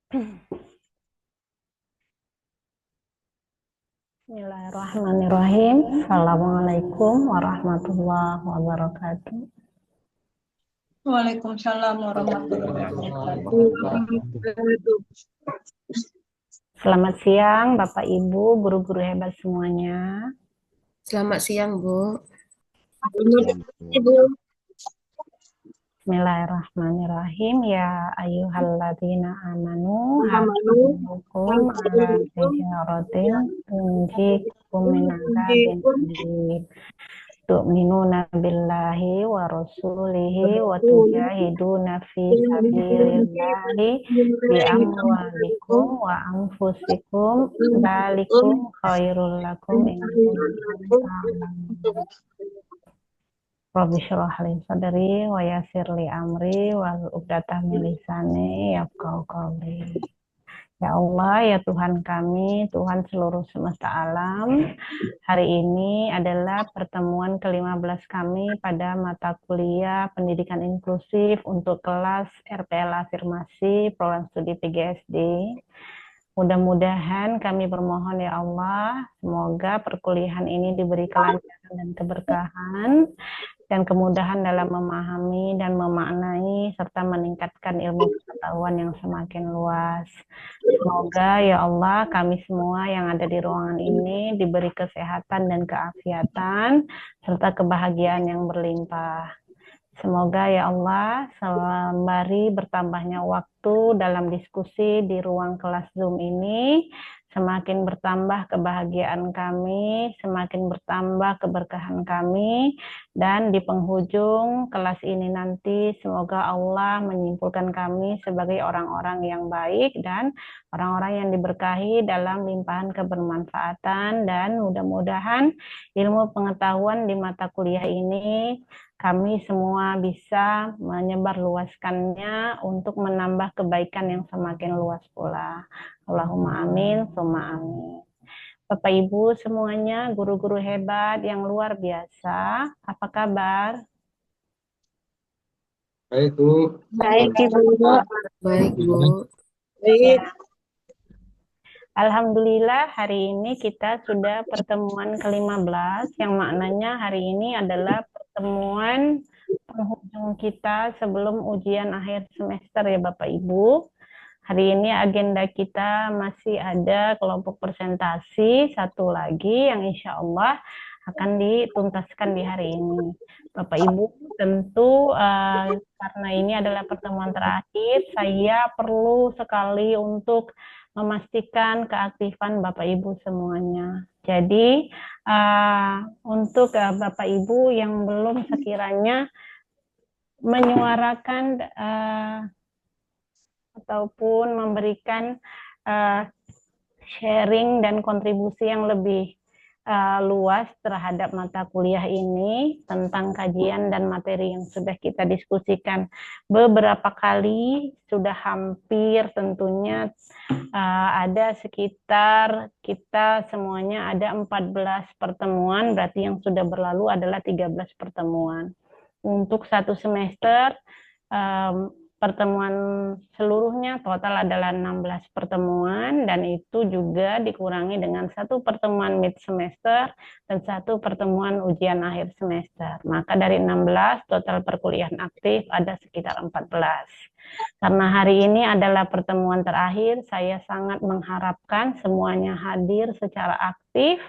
Bismillahirrahmanirrahim. Assalamualaikum warahmatullahi wabarakatuh. Waalaikumsalam warahmatullahi wabarakatuh. Selamat siang Bapak Ibu, guru-guru hebat semuanya. Selamat siang, Bu. Ibu, Bismillahirrahmanirrahim. Ya ayyuhalladzina amanu Amanu, haqqum ala tijaratin tunjikum min adzabin alim. Tu'minuna billahi wa rasulihi wa tujahiduna fi sabilillahi bi amwalikum wa anfusikum dzalikum khairul lakum in kuntum ta'lamun. Rabbi shrah li sadri wa yassir li amri wal 'uqdatam min lisani yafqahu qawli. Ya Allah, ya Tuhan kami, Tuhan seluruh semesta alam, hari ini adalah pertemuan ke-15 kami pada mata kuliah pendidikan inklusif untuk kelas RPL Afirmasi Program Studi PGSD. Mudah-mudahan kami bermohon ya Allah, semoga perkuliahan ini diberi kelancaran dan keberkahan, dan kemudahan dalam memahami dan memaknai serta meningkatkan ilmu pengetahuan yang semakin luas. Semoga ya Allah kami semua yang ada di ruangan ini diberi kesehatan dan keafiatan serta kebahagiaan yang berlimpah. Semoga ya Allah sembari bertambahnya waktu dalam diskusi di ruang kelas Zoom ini, semakin bertambah kebahagiaan kami, semakin bertambah keberkahan kami, dan di penghujung kelas ini nanti semoga Allah menyimpulkan kami sebagai orang-orang yang baik dan orang-orang yang diberkahi dalam limpahan kebermanfaatan, dan mudah-mudahan ilmu pengetahuan di mata kuliah ini kami semua bisa menyebarluaskannya untuk menambah kebaikan yang semakin luas pula. Allahumma amin, summa amin. Bapak Ibu semuanya, guru-guru hebat yang luar biasa, apa kabar? Baik, Bu. baik Ibu. Baik, Bu. Baik. Alhamdulillah hari ini kita sudah pertemuan ke-15 yang maknanya hari ini adalah pertemuan penghujung kita sebelum ujian akhir semester ya Bapak Ibu. Hari ini agenda kita masih ada kelompok presentasi satu lagi yang insya Allah akan dituntaskan di hari ini. Bapak Ibu tentu karena ini adalah pertemuan terakhir, saya perlu sekali untuk memastikan keaktifan Bapak Ibu semuanya. Jadi untuk Bapak Ibu yang belum sekiranya menyuarakan ataupun memberikan sharing dan kontribusi yang lebih luas terhadap mata kuliah ini tentang kajian dan materi yang sudah kita diskusikan beberapa kali, sudah hampir tentunya ada sekitar kita semuanya ada 14 pertemuan, berarti yang sudah berlalu adalah 13 pertemuan. Untuk satu semester pertemuan seluruhnya total adalah 16 pertemuan, dan itu juga dikurangi dengan satu pertemuan mid semester dan satu pertemuan ujian akhir semester. Maka dari 16 total perkuliahan aktif ada sekitar 14. Karena hari ini adalah pertemuan terakhir, saya sangat mengharapkan semuanya hadir secara aktif,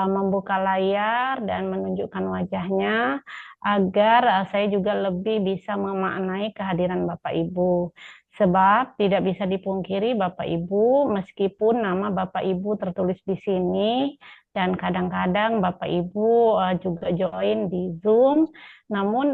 membuka layar dan menunjukkan wajahnya, agar saya juga lebih bisa memaknai kehadiran Bapak Ibu. Sebab tidak bisa dipungkiri Bapak Ibu, meskipun nama Bapak Ibu tertulis di sini, dan kadang-kadang Bapak Ibu juga join di Zoom, namun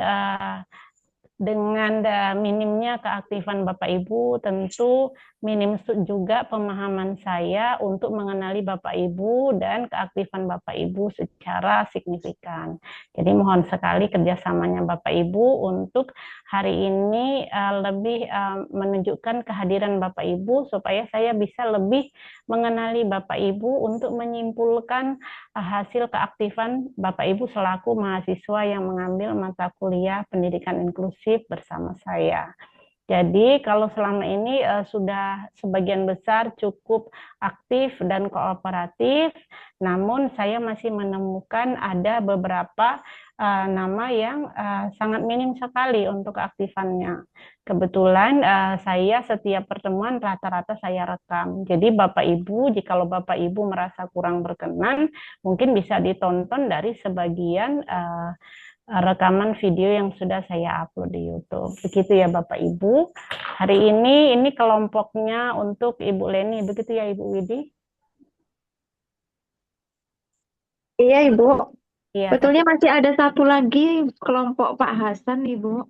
dengan minimnya keaktifan Bapak Ibu, tentu minim juga pemahaman saya untuk mengenali Bapak Ibu dan keaktifan Bapak Ibu secara signifikan. Jadi mohon sekali kerjasamanya Bapak Ibu untuk hari ini lebih menunjukkan kehadiran Bapak Ibu supaya saya bisa lebih mengenali Bapak Ibu untuk menyimpulkan hasil keaktifan Bapak Ibu selaku mahasiswa yang mengambil mata kuliah pendidikan inklusif bersama saya. Jadi kalau selama ini sudah sebagian besar cukup aktif dan kooperatif, namun saya masih menemukan ada beberapa nama yang sangat minim sekali untuk keaktifannya. Kebetulan saya setiap pertemuan rata-rata saya rekam. Jadi Bapak Ibu, jikalau Bapak Ibu merasa kurang berkenan, mungkin bisa ditonton dari sebagian rekaman video yang sudah saya upload di YouTube. Begitu ya Bapak Ibu. Hari ini kelompoknya untuk Ibu Leni, begitu ya Ibu Widi? Iya, Ibu. Iya, Betulnya masih ada satu lagi kelompok Pak Hasan, Ibu.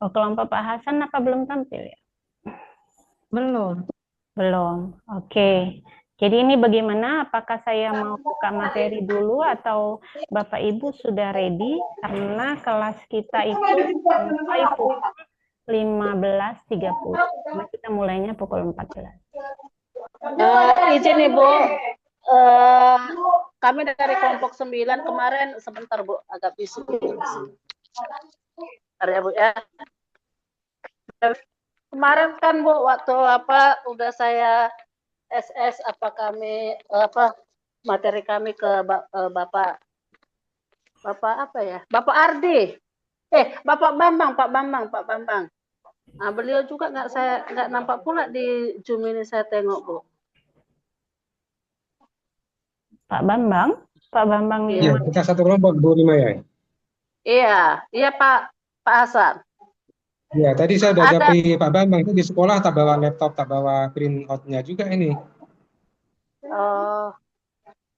oh, kelompok Pak Hasan apa belum tampil ya? Belum. Belum. Oke. Jadi ini bagaimana? Apakah saya mau buka materi dulu atau Bapak Ibu sudah ready? Karena kelas kita itu sampai pukul 15.30. Karena kita mulainya pukul 14. Izin Ibu, eh, kami dari kelompok 9 kemarin sebentar Bu, agak bisik. Bentar ya Bu ya. Kemarin kan Bu, waktu apa udah saya SS materi kami ke Bapak apa ya? Bapak Ardi. Bapak Bambang, Pak Bambang. Nah, beliau juga nggak nampak pula di Zoom ini saya tengok Bu. Pak Bambang Iya. yang Kita satu kelompok Bu Rima ya. Iya Pak Hasan. Ya, tadi saya udah Ada. japri Pak Bambang itu di sekolah tak bawa laptop, tak bawa print out-nya juga ini. Oh,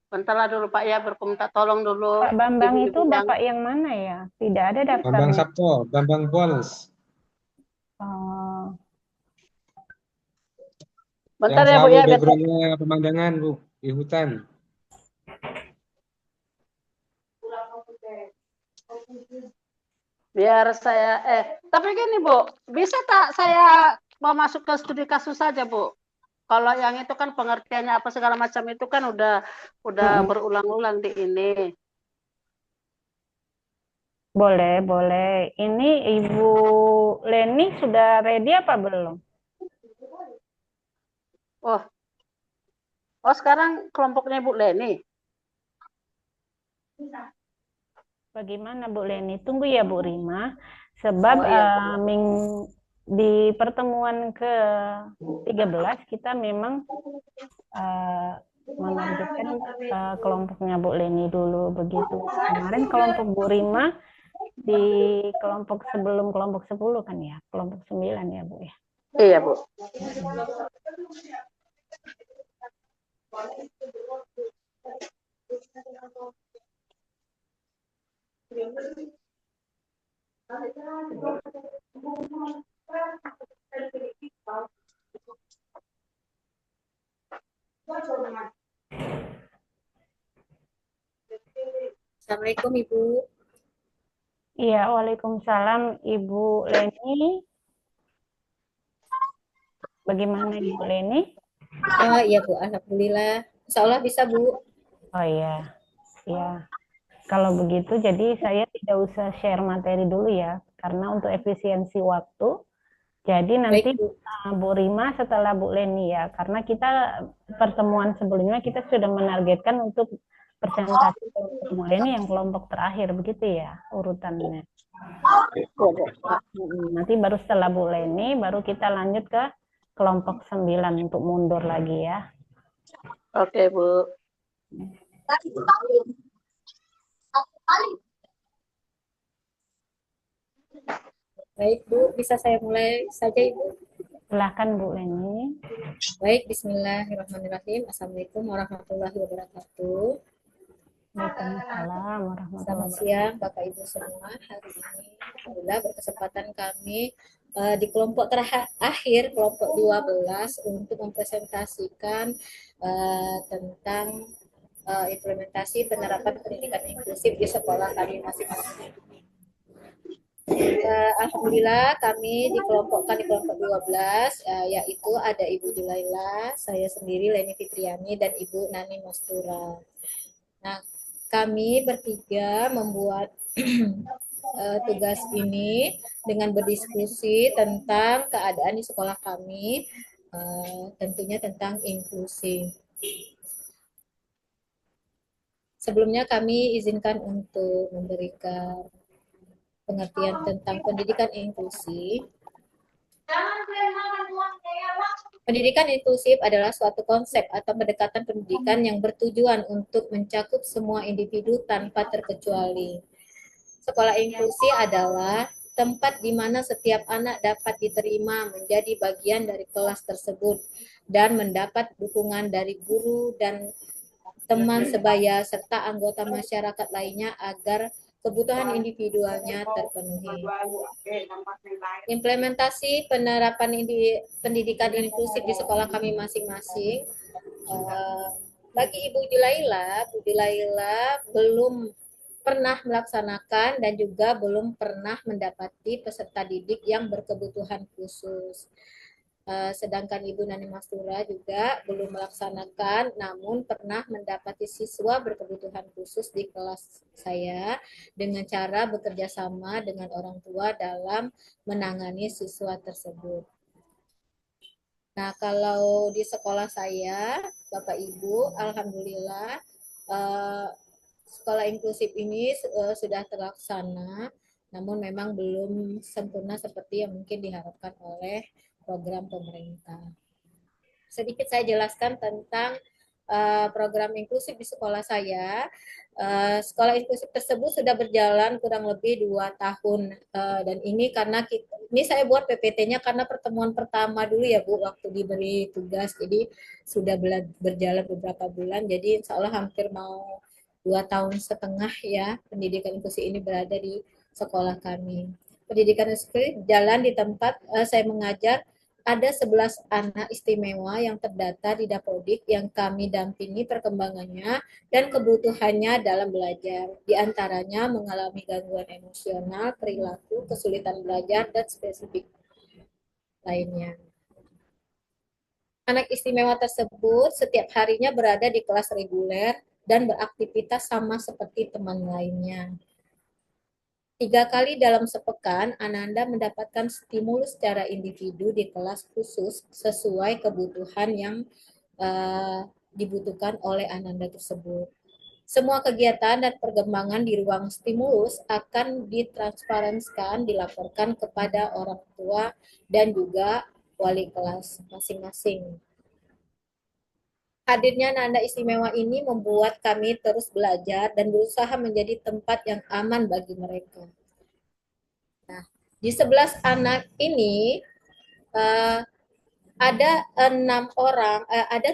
bentarlah dulu Pak ya, berkomentar tolong dulu. Pak Bambang Ibu-ibu itu Bapak yang mana ya? Tidak ada Bambang daftarnya. Sabto, Bambang Bols. Oh, Bentar Yang ya Bu selalu ya, background-nya pemandangan Bu di hutan. biar saya tapi gini Bu, bisa tak saya mau masuk ke studi kasus saja Bu? Kalau yang itu kan pengertiannya apa segala macam itu kan udah berulang-ulang di ini. boleh. Ini Ibu Leni sudah ready apa belum? Oh sekarang kelompoknya Bu Leni. Bagaimana Bu Leni? Tunggu ya Bu Rima. Sebab Oh, iya. di pertemuan ke-13 kita memang melanjutkan kelompoknya Bu Leni dulu begitu. Kemarin kelompok Bu Rima di kelompok sebelum kelompok 10 kan ya, kelompok 9 ya Bu ya. Iya Bu. Assalamualaikum Ibu. Iya, waalaikumsalam Ibu Leni. Bagaimana Ibu Leni? Iya Bu, Alhamdulillah. Insya Allah bisa Bu. Oh iya, ya. Kalau begitu, jadi saya tidak usah share materi dulu ya, karena untuk efisiensi waktu. Jadi nanti Baik Bu. Bu Rima setelah Bu Leni ya, karena kita pertemuan sebelumnya kita sudah menargetkan untuk presentasi kelompok Bu Leni yang kelompok terakhir, begitu ya urutannya. Nanti baru setelah Bu Leni, baru kita lanjut ke kelompok 9 untuk mundur lagi ya. Oke Bu. Baik Bu, bisa saya mulai saja Ibu? Silahkan Bu Leni. Baik, Bismillahirrahmanirrahim. Assalamualaikum warahmatullahi wabarakatuh. Waalaikumsalam warahmatullahi Selamat wabarakatuh. siang Bapak Ibu semua. Hari ini alhamdulillah berkesempatan kami di kelompok terakhir, kelompok 12 untuk mempresentasikan tentang implementasi penerapan pendidikan inklusif di sekolah kami masing-masing. Alhamdulillah kami dikelompokkan di kelompok 12 yaitu ada Ibu Julaila, saya sendiri Leni Fitriani dan Ibu Nani Mastura. Nah, kami bertiga membuat tugas ini dengan berdiskusi tentang keadaan di sekolah kami, tentunya tentang inklusi. Sebelumnya kami izinkan untuk memberikan pengertian tentang pendidikan inklusi. Pendidikan inklusif adalah suatu konsep atau pendekatan pendidikan yang bertujuan untuk mencakup semua individu tanpa terkecuali. Sekolah inklusi adalah tempat di mana setiap anak dapat diterima menjadi bagian dari kelas tersebut dan mendapat dukungan dari guru dan teman sebaya serta anggota masyarakat lainnya agar kebutuhan individualnya terpenuhi. Implementasi penerapan pendidikan inklusif di sekolah kami masing-masing. Bagi Ibu Dilaila belum pernah melaksanakan dan juga belum pernah mendapati peserta didik yang berkebutuhan khusus. Sedangkan Ibu Nani Mastura juga belum melaksanakan, namun pernah mendapati siswa berkebutuhan khusus di kelas saya dengan cara bekerja sama dengan orang tua dalam menangani siswa tersebut. Nah, kalau di sekolah saya, Bapak Ibu, alhamdulillah sekolah inklusif ini sudah terlaksana, namun memang belum sempurna seperti yang mungkin diharapkan oleh program pemerintah. Sedikit saya jelaskan tentang program inklusif di sekolah saya. Sekolah inklusif tersebut sudah berjalan kurang lebih 2 tahun dan ini karena ini saya buat PPT-nya karena pertemuan pertama dulu ya Bu, waktu diberi tugas, jadi sudah berjalan beberapa bulan, jadi insya Allah hampir mau 2,5 tahun ya pendidikan inklusi ini berada di sekolah kami. Pendidikan inklusi jalan di tempat saya mengajar. Ada 11 anak istimewa yang terdata di Dapodik yang kami dampingi perkembangannya dan kebutuhannya dalam belajar. Di antaranya mengalami gangguan emosional, perilaku, kesulitan belajar, dan spesifik lainnya. Anak istimewa tersebut setiap harinya berada di kelas reguler dan beraktivitas sama seperti teman lainnya. 3 kali dalam sepekan, Ananda mendapatkan stimulus secara individu di kelas khusus sesuai kebutuhan yang dibutuhkan oleh Ananda tersebut. Semua kegiatan dan perkembangan di ruang stimulus akan ditransparansikan, dilaporkan kepada orang tua dan juga wali kelas masing-masing. Hadirnya Nanda Istimewa ini membuat kami terus belajar dan berusaha menjadi tempat yang aman bagi mereka. Nah, di 11 anak ini ada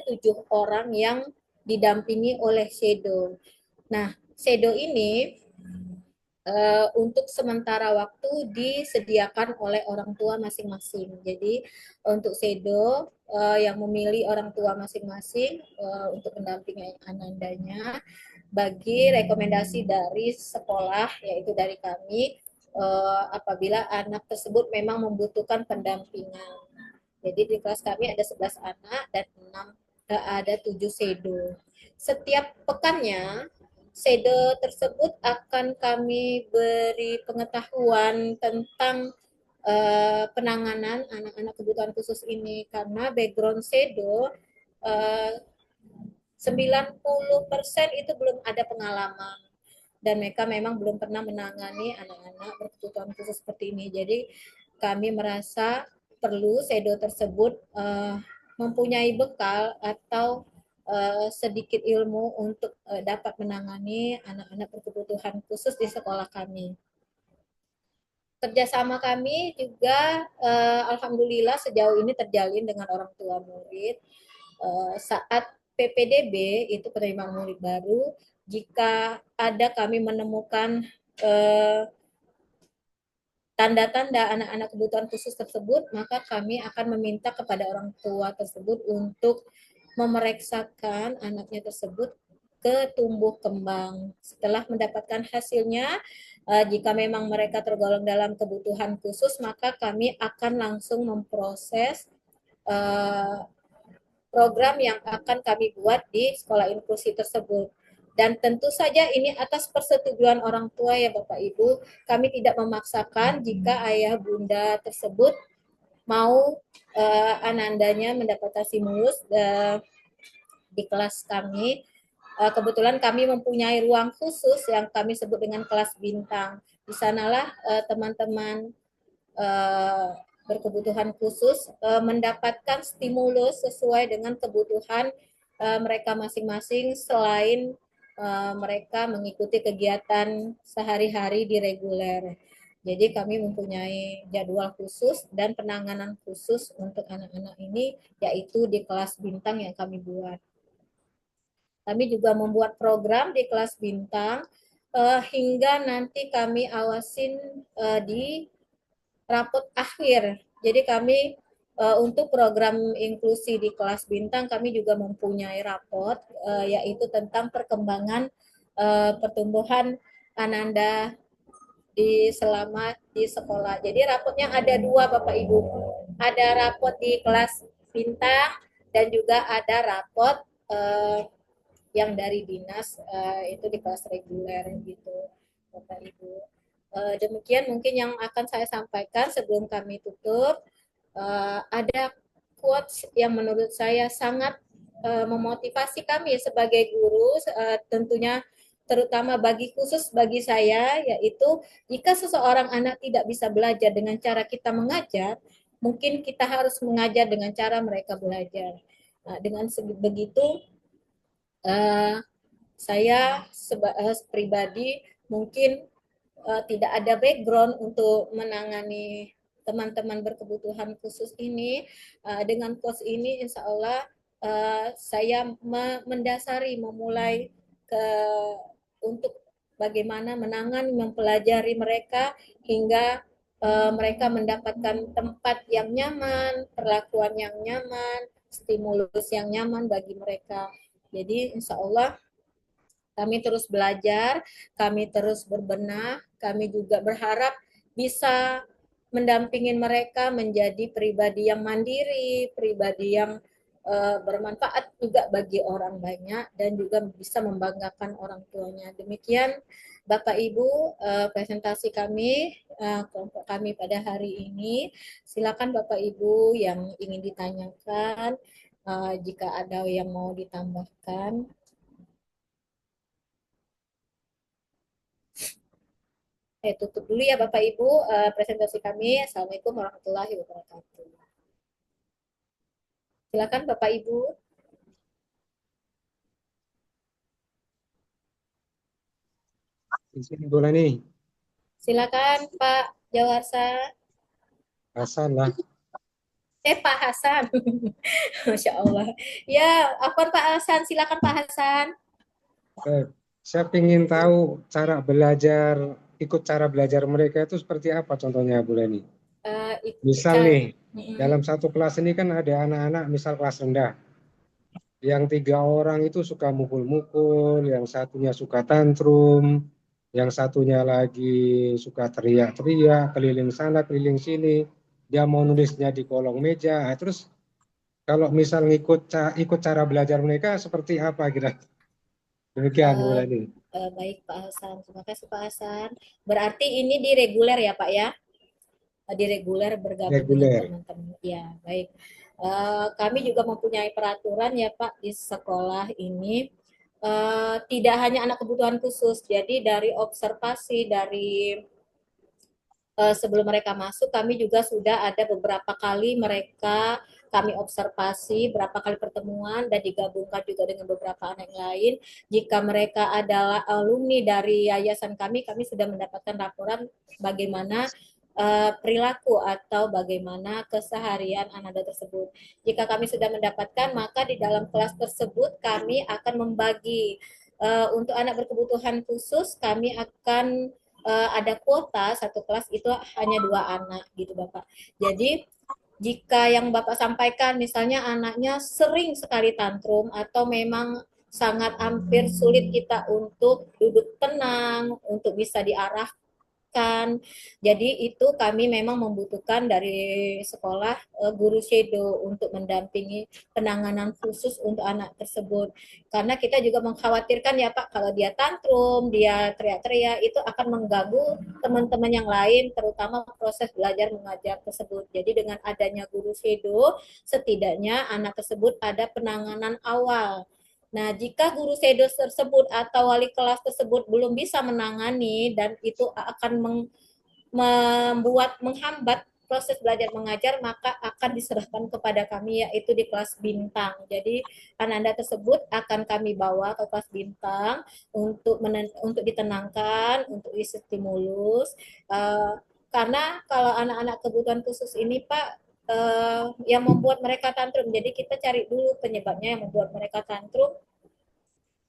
7 orang yang didampingi oleh shadow. Nah, shadow ini untuk sementara waktu disediakan oleh orang tua masing-masing. Jadi untuk shadow yang memilih orang tua masing-masing untuk mendampingi anandanya bagi rekomendasi dari sekolah, yaitu dari kami, apabila anak tersebut memang membutuhkan pendampingan. Jadi di kelas kami ada 11 anak dan ada 7 shadow. Setiap pekannya shadow tersebut akan kami beri pengetahuan tentang penanganan anak-anak kebutuhan khusus ini, karena background shadow 90% itu belum ada pengalaman dan mereka memang belum pernah menangani anak-anak berkebutuhan khusus seperti ini. Jadi kami merasa perlu shadow tersebut mempunyai bekal atau sedikit ilmu untuk dapat menangani anak-anak berkebutuhan khusus di sekolah kami. Kerjasama kami juga alhamdulillah sejauh ini terjalin dengan orang tua murid. Saat PPDB itu penerimaan murid baru, jika ada kami menemukan tanda-tanda anak-anak kebutuhan khusus tersebut, maka kami akan meminta kepada orang tua tersebut untuk memeriksakan anaknya tersebut ke tumbuh kembang. Setelah mendapatkan hasilnya, jika memang mereka tergolong dalam kebutuhan khusus, maka kami akan langsung memproses program yang akan kami buat di sekolah inklusi tersebut. Dan tentu saja ini atas persetujuan orang tua ya Bapak Ibu. Kami tidak memaksakan jika ayah bunda tersebut mau anandanya mendapatkan stimulus di kelas kami. Kebetulan kami mempunyai ruang khusus yang kami sebut dengan kelas bintang. Di sanalah teman-teman berkebutuhan khusus mendapatkan stimulus sesuai dengan kebutuhan mereka masing-masing selain mereka mengikuti kegiatan sehari-hari di reguler. Jadi kami mempunyai jadwal khusus dan penanganan khusus untuk anak-anak ini, yaitu di kelas bintang yang kami buat. Kami juga membuat program di kelas bintang hingga nanti kami awasin di rapot akhir. Jadi kami untuk program inklusi di kelas bintang kami juga mempunyai rapot yaitu tentang perkembangan pertumbuhan Ananda selama di sekolah. Jadi rapotnya ada 2 Bapak Ibu. Ada rapot di kelas bintang dan juga ada rapot yang dari dinas itu di kelas reguler gitu Bapak Ibu. Demikian mungkin yang akan saya sampaikan sebelum kami tutup. Ada quotes yang menurut saya sangat memotivasi kami sebagai guru, tentunya terutama khusus bagi saya, yaitu jika seseorang anak tidak bisa belajar dengan cara kita mengajar, mungkin kita harus mengajar dengan cara mereka belajar. Nah, dengan begitu saya pribadi mungkin tidak ada background untuk menangani teman-teman berkebutuhan khusus ini. Dengan coach ini insya Allah saya memulai untuk bagaimana menangani, mempelajari mereka hingga mereka mendapatkan tempat yang nyaman, perlakuan yang nyaman, stimulus yang nyaman bagi mereka. Jadi insya Allah kami terus belajar, kami terus berbenah, kami juga berharap bisa mendampingi mereka menjadi pribadi yang mandiri, pribadi yang bermanfaat juga bagi orang banyak dan juga bisa membanggakan orang tuanya. Demikian Bapak Ibu presentasi kami, kelompok kami pada hari ini. Silakan Bapak Ibu yang ingin ditanyakan, jika ada yang mau ditambahkan. Tutup dulu ya Bapak Ibu presentasi kami. Assalamualaikum warahmatullahi wabarakatuh. Silakan Bapak Ibu. Izin boleh nih. Silakan Pak Jawarsa. Hasan lah. Pak Hasan. Masya Allah. Ya, apa Pak Hasan? Silakan Pak Hasan. Saya ingin tahu ikut cara belajar mereka itu seperti apa contohnya Bu Leni? Misal nih, dalam satu kelas ini kan ada anak-anak misal kelas rendah. Yang 3 orang itu suka mukul-mukul, yang satunya suka tantrum, yang satunya lagi suka teriak-teriak, keliling sana, keliling sini. Dia mau nulisnya di kolong meja. Terus kalau misal ikut cara belajar mereka seperti apa kira? Demikian Bu Leni. Baik Pak Hasan, terima kasih Pak Hasan. Berarti ini di reguler ya Pak ya? Di reguler bergabung dengan teman-teman. Ya, baik. Kami juga mempunyai peraturan ya Pak di sekolah ini. Tidak hanya anak kebutuhan khusus, jadi dari observasi dari sebelum mereka masuk, kami juga sudah ada beberapa kali kami observasi berapa kali pertemuan dan digabungkan juga dengan beberapa anak lain. Jika mereka adalah alumni dari yayasan kami sudah mendapatkan laporan bagaimana perilaku atau bagaimana keseharian Ananda tersebut. Jika kami sudah mendapatkan, maka di dalam kelas tersebut kami akan membagi untuk anak berkebutuhan khusus, kami akan ada kuota satu kelas itu hanya 2 anak gitu Bapak. Jadi jika yang Bapak sampaikan misalnya anaknya sering sekali tantrum atau memang sangat hampir sulit kita untuk duduk tenang, untuk bisa diarah kan. Jadi itu kami memang membutuhkan dari sekolah guru shadow untuk mendampingi penanganan khusus untuk anak tersebut. Karena kita juga mengkhawatirkan ya Pak, kalau dia tantrum, dia teriak-teriak, itu akan mengganggu teman-teman yang lain, terutama proses belajar mengajar tersebut. Jadi dengan adanya guru shadow, setidaknya anak tersebut ada penanganan awal. Nah, jika guru shadow tersebut atau wali kelas tersebut belum bisa menangani dan itu akan membuat menghambat proses belajar mengajar, maka akan diserahkan kepada kami yaitu di kelas bintang. Jadi anak-anak tersebut akan kami bawa ke kelas bintang untuk ditenangkan, untuk distimulus. Karena kalau anak-anak kebutuhan khusus ini Pak, yang membuat mereka tantrum. Jadi kita cari dulu penyebabnya yang membuat mereka tantrum.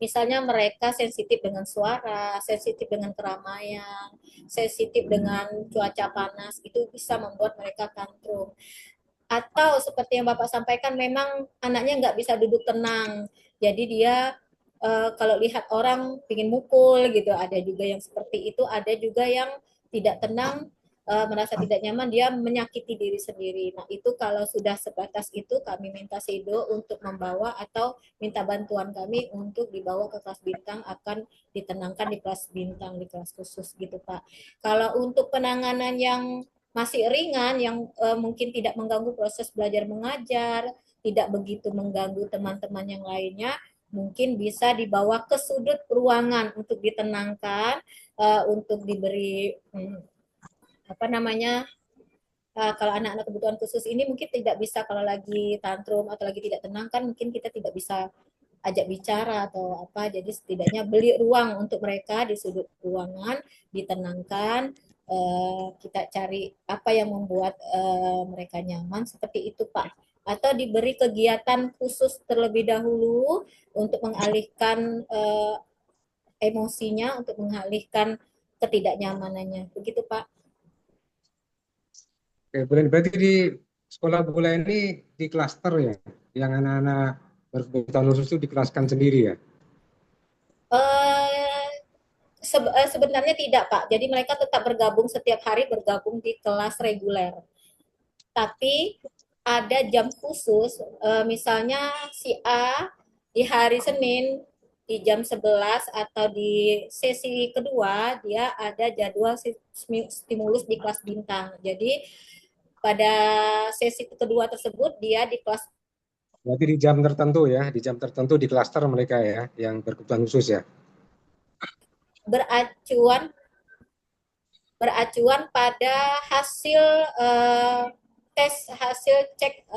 Misalnya mereka sensitif dengan suara, sensitif dengan keramaian, sensitif dengan cuaca panas, itu bisa membuat mereka tantrum. Atau seperti yang Bapak sampaikan, memang anaknya nggak bisa duduk tenang. Jadi dia kalau lihat orang ingin mukul gitu, ada juga yang seperti itu, ada juga yang tidak tenang, merasa tidak nyaman, dia menyakiti diri sendiri. Nah itu kalau sudah sebatas itu kami minta SEDO untuk membawa atau minta bantuan kami untuk dibawa ke kelas bintang, akan ditenangkan di kelas bintang, di kelas khusus gitu Pak. Kalau untuk penanganan yang masih ringan, yang mungkin tidak mengganggu proses belajar mengajar, tidak begitu mengganggu teman-teman yang lainnya, mungkin bisa dibawa ke sudut ruangan untuk ditenangkan, untuk diberi apa namanya, kalau anak-anak kebutuhan khusus ini mungkin tidak bisa, kalau lagi tantrum atau lagi tidak tenang kan mungkin kita tidak bisa ajak bicara atau apa, jadi setidaknya beli ruang untuk mereka di sudut ruangan, ditenangkan, kita cari apa yang membuat mereka nyaman, seperti itu Pak. Atau diberi kegiatan khusus terlebih dahulu untuk mengalihkan emosinya, untuk mengalihkan ketidaknyamanannya, begitu Pak. Oke, berarti di sekolah bola ini di klaster ya, yang anak-anak berkebutuhan khusus itu dikelaskan sendiri ya? Sebenarnya tidak Pak, jadi mereka tetap bergabung, setiap hari bergabung di kelas reguler. Tapi ada jam khusus, misalnya si A di hari Senin di jam 11 atau di sesi kedua dia ada jadwal stimulus di kelas bintang. Jadi pada sesi kedua tersebut dia di kelas. Berarti di jam tertentu ya, di jam tertentu di klaster mereka ya, yang berkebutuhan khusus ya? Beracuan pada hasil tes, hasil cek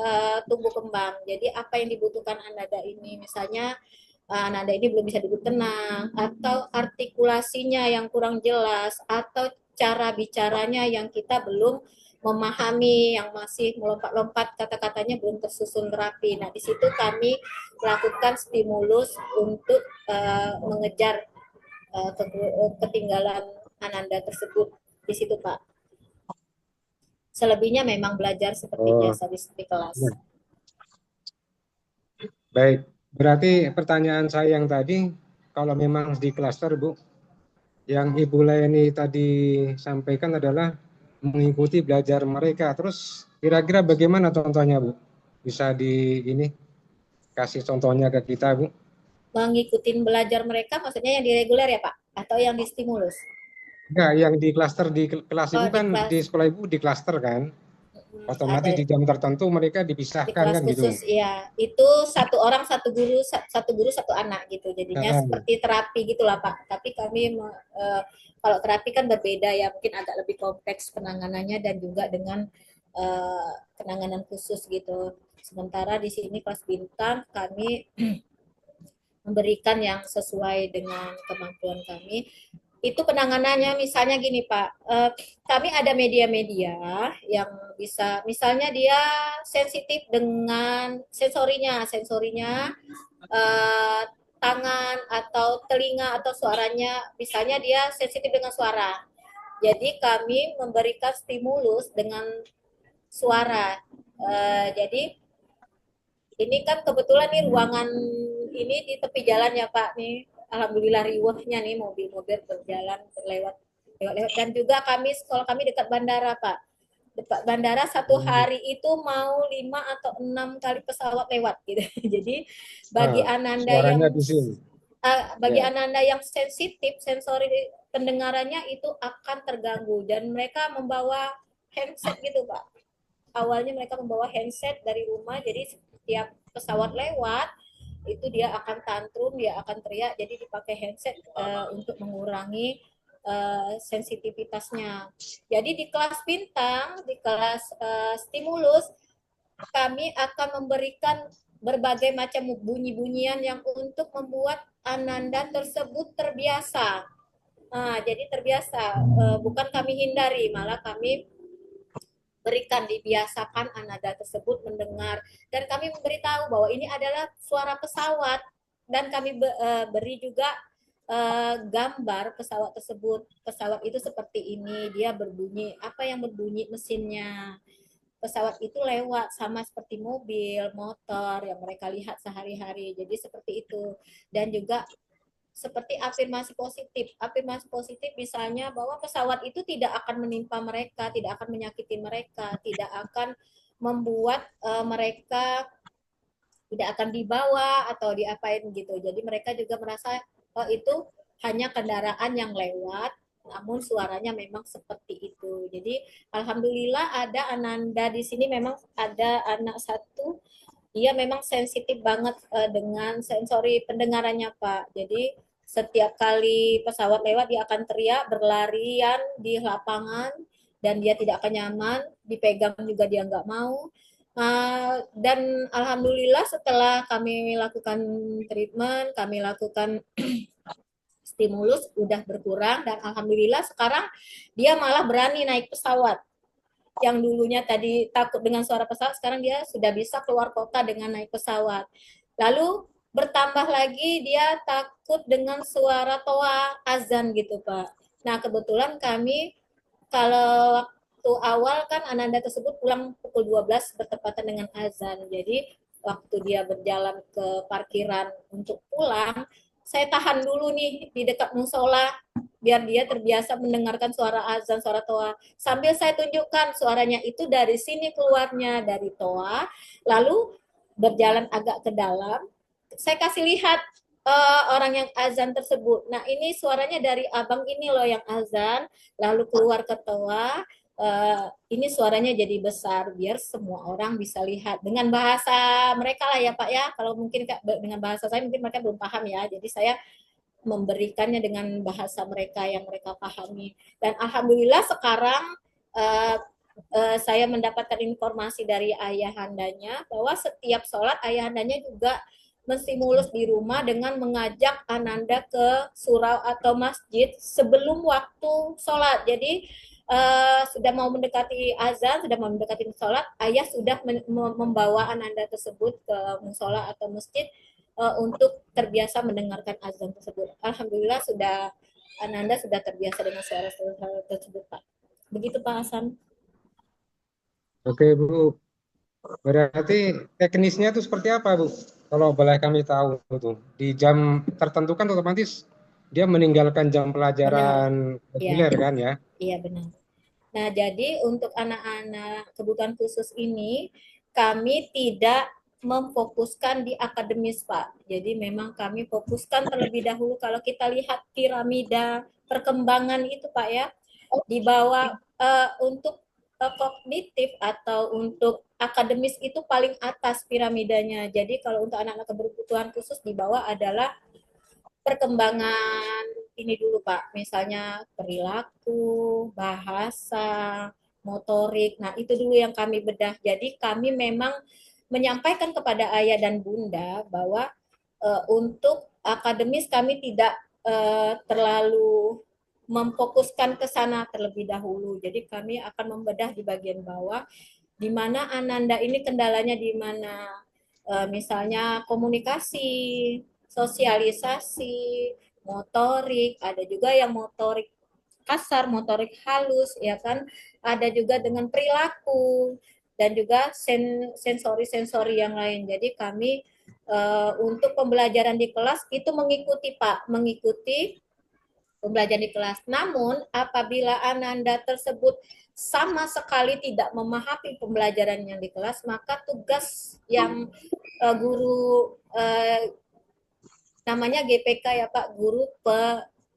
tumbuh kembang. Jadi apa yang dibutuhkan Ananda ini, misalnya Ananda ini belum bisa duduk tenang, atau artikulasinya yang kurang jelas, atau cara bicaranya yang kita belum memahami, yang masih melompat-lompat, kata-katanya belum tersusun rapi. Nah, di situ kami melakukan stimulus untuk mengejar ketinggalan Ananda tersebut di situ Pak. Selebihnya memang belajar seperti biasa di kelas. Baik, berarti pertanyaan saya yang tadi, kalau memang di klaster Bu, yang Ibu Leni tadi sampaikan adalah mengikuti belajar mereka. Terus kira-kira bagaimana contohnya Bu? Bisa ini kasih contohnya ke kita Bu? Mengikuti belajar mereka maksudnya yang di reguler ya Pak? Atau yang di stimulus? Enggak, yang di klaster di kelas Ibu kan di sekolah Ibu di klaster kan? Otomatis di jam tertentu mereka dipisahkan di kelas kan khusus, gitu. Iya, itu satu orang satu guru satu anak gitu, jadinya seperti terapi gitulah Pak. Tapi kami kalau terapi kan berbeda ya, mungkin agak lebih kompleks penanganannya dan juga dengan penanganan khusus gitu. Sementara di sini kelas bintang kami memberikan yang sesuai dengan kemampuan kami. Itu penanganannya misalnya gini Pak, kami ada media-media yang bisa, misalnya dia sensitif dengan sensorinya tangan atau telinga atau suaranya, misalnya dia sensitif dengan suara. Jadi kami memberikan stimulus dengan suara. Jadi ini kan kebetulan nih ruangan ini di tepi jalan ya Pak nih. Alhamdulillah riwahnya nih mobil-mobil berjalan lewat lewat-lewat. Dan juga sekolah kami dekat bandara, Pak. Dekat bandara satu hari itu mau 5 atau 6 kali pesawat lewat gitu. Jadi bagi Ananda suaranya yang bising. bagi Ya. Ananda yang sensitif, sensori pendengarannya itu akan terganggu, dan mereka membawa handset gitu, Pak. Awalnya mereka membawa handset dari rumah, jadi setiap pesawat lewat itu dia akan tantrum, dia akan teriak, jadi dipakai handset untuk mengurangi sensitivitasnya. Jadi di kelas bintang, di kelas stimulus, kami akan memberikan berbagai macam bunyi-bunyian yang untuk membuat Ananda tersebut terbiasa. Nah, jadi terbiasa, bukan kami hindari, malah kami berikan, dibiasakan Ananda tersebut mendengar, dan kami memberitahu bahwa ini adalah suara pesawat, dan kami beri juga gambar pesawat tersebut. Pesawat itu seperti ini, dia berbunyi, apa yang berbunyi mesinnya. Pesawat itu lewat sama seperti mobil, motor yang mereka lihat sehari-hari. Jadi seperti itu. Dan juga seperti afirmasi positif. Afirmasi positif misalnya bahwa pesawat itu tidak akan menimpa mereka, tidak akan menyakiti mereka, tidak akan membuat mereka tidak akan dibawa atau diapain gitu. Jadi mereka juga merasa itu hanya kendaraan yang lewat, namun suaranya memang seperti itu. Jadi alhamdulillah ada Ananda di sini, memang ada anak satu, dia memang sensitif banget dengan sensori pendengarannya, Pak. Jadi setiap kali pesawat lewat dia akan teriak, berlarian di lapangan, dan dia tidak akan nyaman, dipegang juga dia nggak mau. Dan alhamdulillah setelah kami lakukan treatment, kami lakukan stimulus, udah berkurang, dan alhamdulillah sekarang dia malah berani naik pesawat. Yang dulunya tadi takut dengan suara pesawat, sekarang dia sudah bisa keluar kota dengan naik pesawat. Lalu bertambah lagi dia takut dengan suara toa azan gitu, Pak. Nah, kebetulan kami kalau waktu awal kan Ananda tersebut pulang pukul 12 bertepatan dengan azan. Jadi waktu dia berjalan ke parkiran untuk pulang, saya tahan dulu nih di dekat musola biar dia terbiasa mendengarkan suara azan, suara toa. Sambil saya tunjukkan suaranya itu dari sini keluarnya, dari toa, lalu berjalan agak ke dalam. Saya kasih lihat orang yang azan tersebut. Nah, ini suaranya dari abang ini loh yang azan, lalu keluar ke toa. Ini suaranya jadi besar biar semua orang bisa lihat dengan bahasa mereka lah ya Pak ya. Kalau mungkin dengan bahasa saya mungkin mereka belum paham ya. Jadi saya memberikannya dengan bahasa mereka yang mereka pahami. Dan alhamdulillah sekarang saya mendapatkan informasi dari ayahandanya bahwa setiap sholat ayahandanya juga menstimulus di rumah dengan mengajak Ananda ke surau atau masjid sebelum waktu sholat. Jadi sudah mau mendekati azan, sudah mau mendekati sholat, ayah sudah membawa Ananda tersebut ke musola atau masjid untuk terbiasa mendengarkan azan tersebut. Alhamdulillah Ananda sudah terbiasa dengan suara tersebut, Pak. Begitu Pak Hasan. Oke Bu, berarti teknisnya itu seperti apa Bu? Kalau boleh kami tahu tuh, di jam tertentu kan otomatis dia meninggalkan jam pelajaran reguler kan ya? Iya benar. Nah, jadi untuk anak-anak kebutuhan khusus ini, kami tidak memfokuskan di akademis, Pak. Jadi memang kami fokuskan terlebih dahulu, kalau kita lihat piramida perkembangan itu, Pak ya, di bawah untuk kognitif atau untuk akademis itu paling atas piramidanya. Jadi kalau untuk anak-anak kebutuhan khusus di bawah adalah perkembangan ini dulu Pak, misalnya perilaku, bahasa, motorik. Nah, itu dulu yang kami bedah. Jadi kami memang menyampaikan kepada ayah dan bunda bahwa untuk akademis kami tidak terlalu memfokuskan ke sana terlebih dahulu. Jadi kami akan membedah di bagian bawah, di mana Ananda ini kendalanya di mana, misalnya komunikasi, sosialisasi, motorik, ada juga yang motorik kasar, motorik halus, ya kan, ada juga dengan perilaku, dan juga sensori-sensori yang lain. Jadi kami untuk pembelajaran di kelas itu mengikuti Pak, mengikuti pembelajaran di kelas. Namun apabila ananda tersebut sama sekali tidak memahami pembelajaran yang di kelas, maka tugas yang guru namanya GPK ya Pak, guru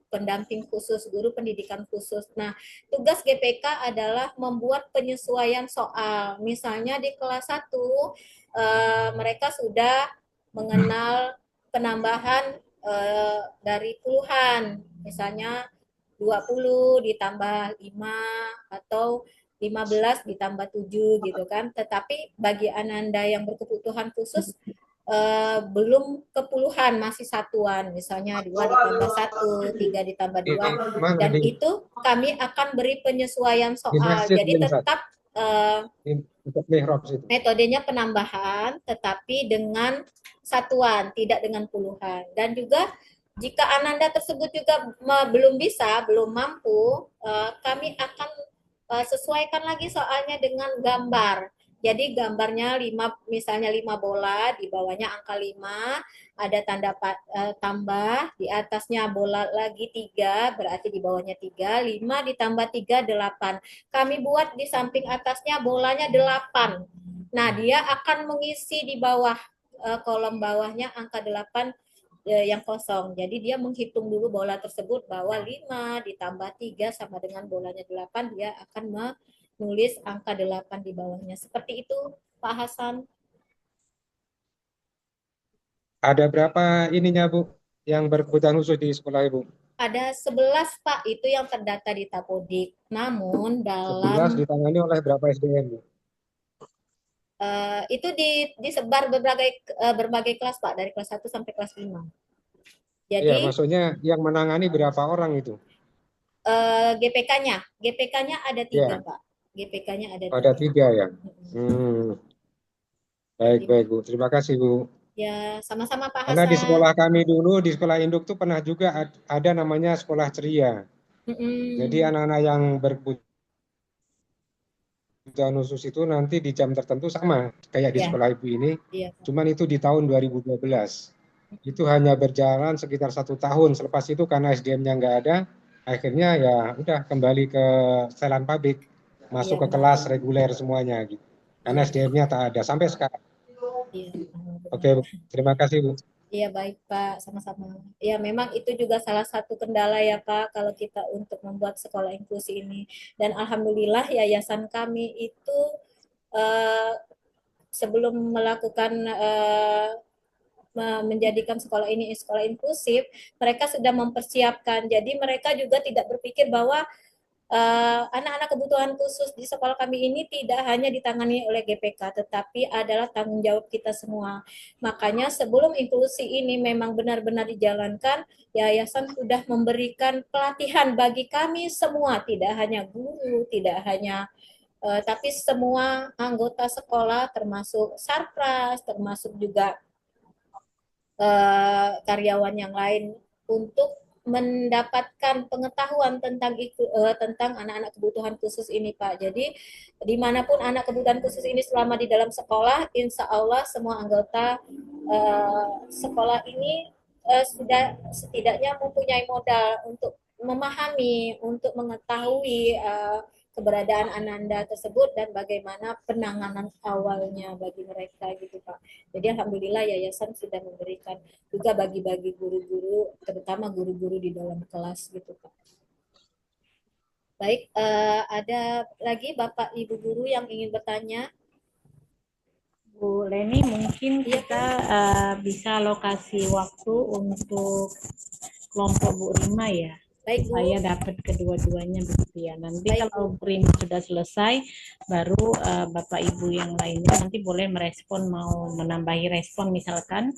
pendamping khusus, guru pendidikan khusus. Nah, tugas GPK adalah membuat penyesuaian soal. Misalnya di kelas 1 mereka sudah mengenal penambahan dari puluhan, misalnya 20 ditambah 5 atau 15 ditambah 7 gitu kan. Tetapi bagi ananda yang berkebutuhan khusus belum kepuluhan, masih satuan, misalnya 2 ditambah 1, 3 ditambah 2, dan itu kami akan beri penyesuaian soal. Jadi tetap metodenya penambahan, tetapi dengan satuan, tidak dengan puluhan. Dan juga jika ananda tersebut juga belum bisa, belum mampu, kami akan sesuaikan lagi soalnya dengan gambar. Jadi gambarnya misalnya 5 bola, di bawahnya angka 5, ada tanda tambah, di atasnya bola lagi 3, berarti di bawahnya 3, 5 ditambah 3, 8. Kami buat di samping atasnya bolanya 8. Nah, dia akan mengisi di bawah, kolom bawahnya angka 8 yang kosong. Jadi dia menghitung dulu bola tersebut bahwa 5 ditambah 3 sama dengan bolanya 8, dia akan menulis angka 8 di bawahnya. Seperti itu, Pak Hasan. Ada berapa ininya, Bu, yang berkebutuhan khusus di sekolah Ibu? Ada 11, Pak. Itu yang terdata di Tapodik. Namun dalam 11 ditangani oleh berapa SDM, Bu? Itu disebar berbagai kelas, Pak, dari kelas 1 sampai kelas 5. Jadi, ya, maksudnya yang menangani berapa orang itu? GPK-nya ada 3, ya. Pak. GPK-nya ada 3 ya. Baik, Bu. Terima kasih, Bu. Ya, sama-sama Pak Hasan. Karena di sekolah kami dulu, di sekolah induk tuh pernah juga ada namanya sekolah ceria. Jadi anak-anak yang berkebutuhan khusus itu nanti di jam tertentu sama kayak di sekolah Ibu ini. Cuman itu di tahun 2012. Itu hanya berjalan sekitar 1 tahun. Selepas itu karena SDM-nya nggak ada, akhirnya ya udah kembali ke setelan pabrik, masuk ke kelas reguler semuanya gitu. Karena SDM-nya tak ada sampai sekarang. Oke, Bu. Terima kasih, Bu. Iya, baik Pak, sama-sama. Ya, memang itu juga salah satu kendala ya Pak, kalau kita untuk membuat sekolah inklusi ini. Dan alhamdulillah yayasan kami itu sebelum melakukan menjadikan sekolah ini sekolah inklusif, mereka sudah mempersiapkan. Jadi mereka juga tidak berpikir bahwa anak-anak kebutuhan khusus di sekolah kami ini tidak hanya ditangani oleh GPK, tetapi adalah tanggung jawab kita semua. Makanya sebelum inklusi ini memang benar-benar dijalankan, yayasan sudah memberikan pelatihan bagi kami semua, tidak hanya guru, tidak hanya tapi semua anggota sekolah, termasuk sarpras, termasuk juga karyawan yang lain, untuk mendapatkan pengetahuan tentang anak-anak kebutuhan khusus ini, Pak. Jadi dimanapun anak kebutuhan khusus ini selama di dalam sekolah, insya Allah semua anggota sekolah ini sudah setidaknya mempunyai modal untuk memahami, untuk mengetahui keberadaan ananda tersebut dan bagaimana penanganan awalnya bagi mereka gitu Pak. Jadi alhamdulillah yayasan sudah memberikan juga bagi-bagi guru-guru, terutama guru-guru di dalam kelas gitu Pak. Baik, ada lagi Bapak Ibu guru yang ingin bertanya? Bu Leni, mungkin kita bisa lokasi waktu untuk kelompok Bu Rima ya. Baik, Bu. Saya dapat kedua-duanya begitu ya. Nanti baik, kalau Bu Rima sudah selesai, baru Bapak Ibu yang lainnya nanti boleh merespon, mau menambahi respon misalkan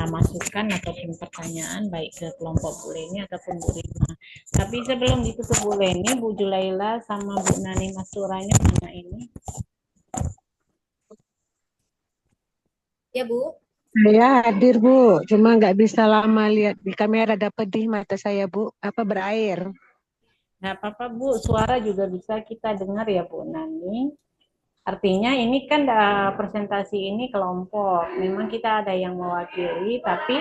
masukan ataupun pertanyaan baik ke kelompok Bu Leni ataupun Bu Rima. Tapi sebelum ditutup Bu Leni, Bu Julaila sama Bu Nani Masuranya mana ini? Ya Bu. Saya hadir Bu, cuma nggak bisa lama lihat di kamera, ada pedih mata saya Bu, berair. Nggak apa-apa Bu, suara juga bisa kita dengar ya Bu Nani. Artinya ini kan presentasi ini kelompok, memang kita ada yang mewakili, tapi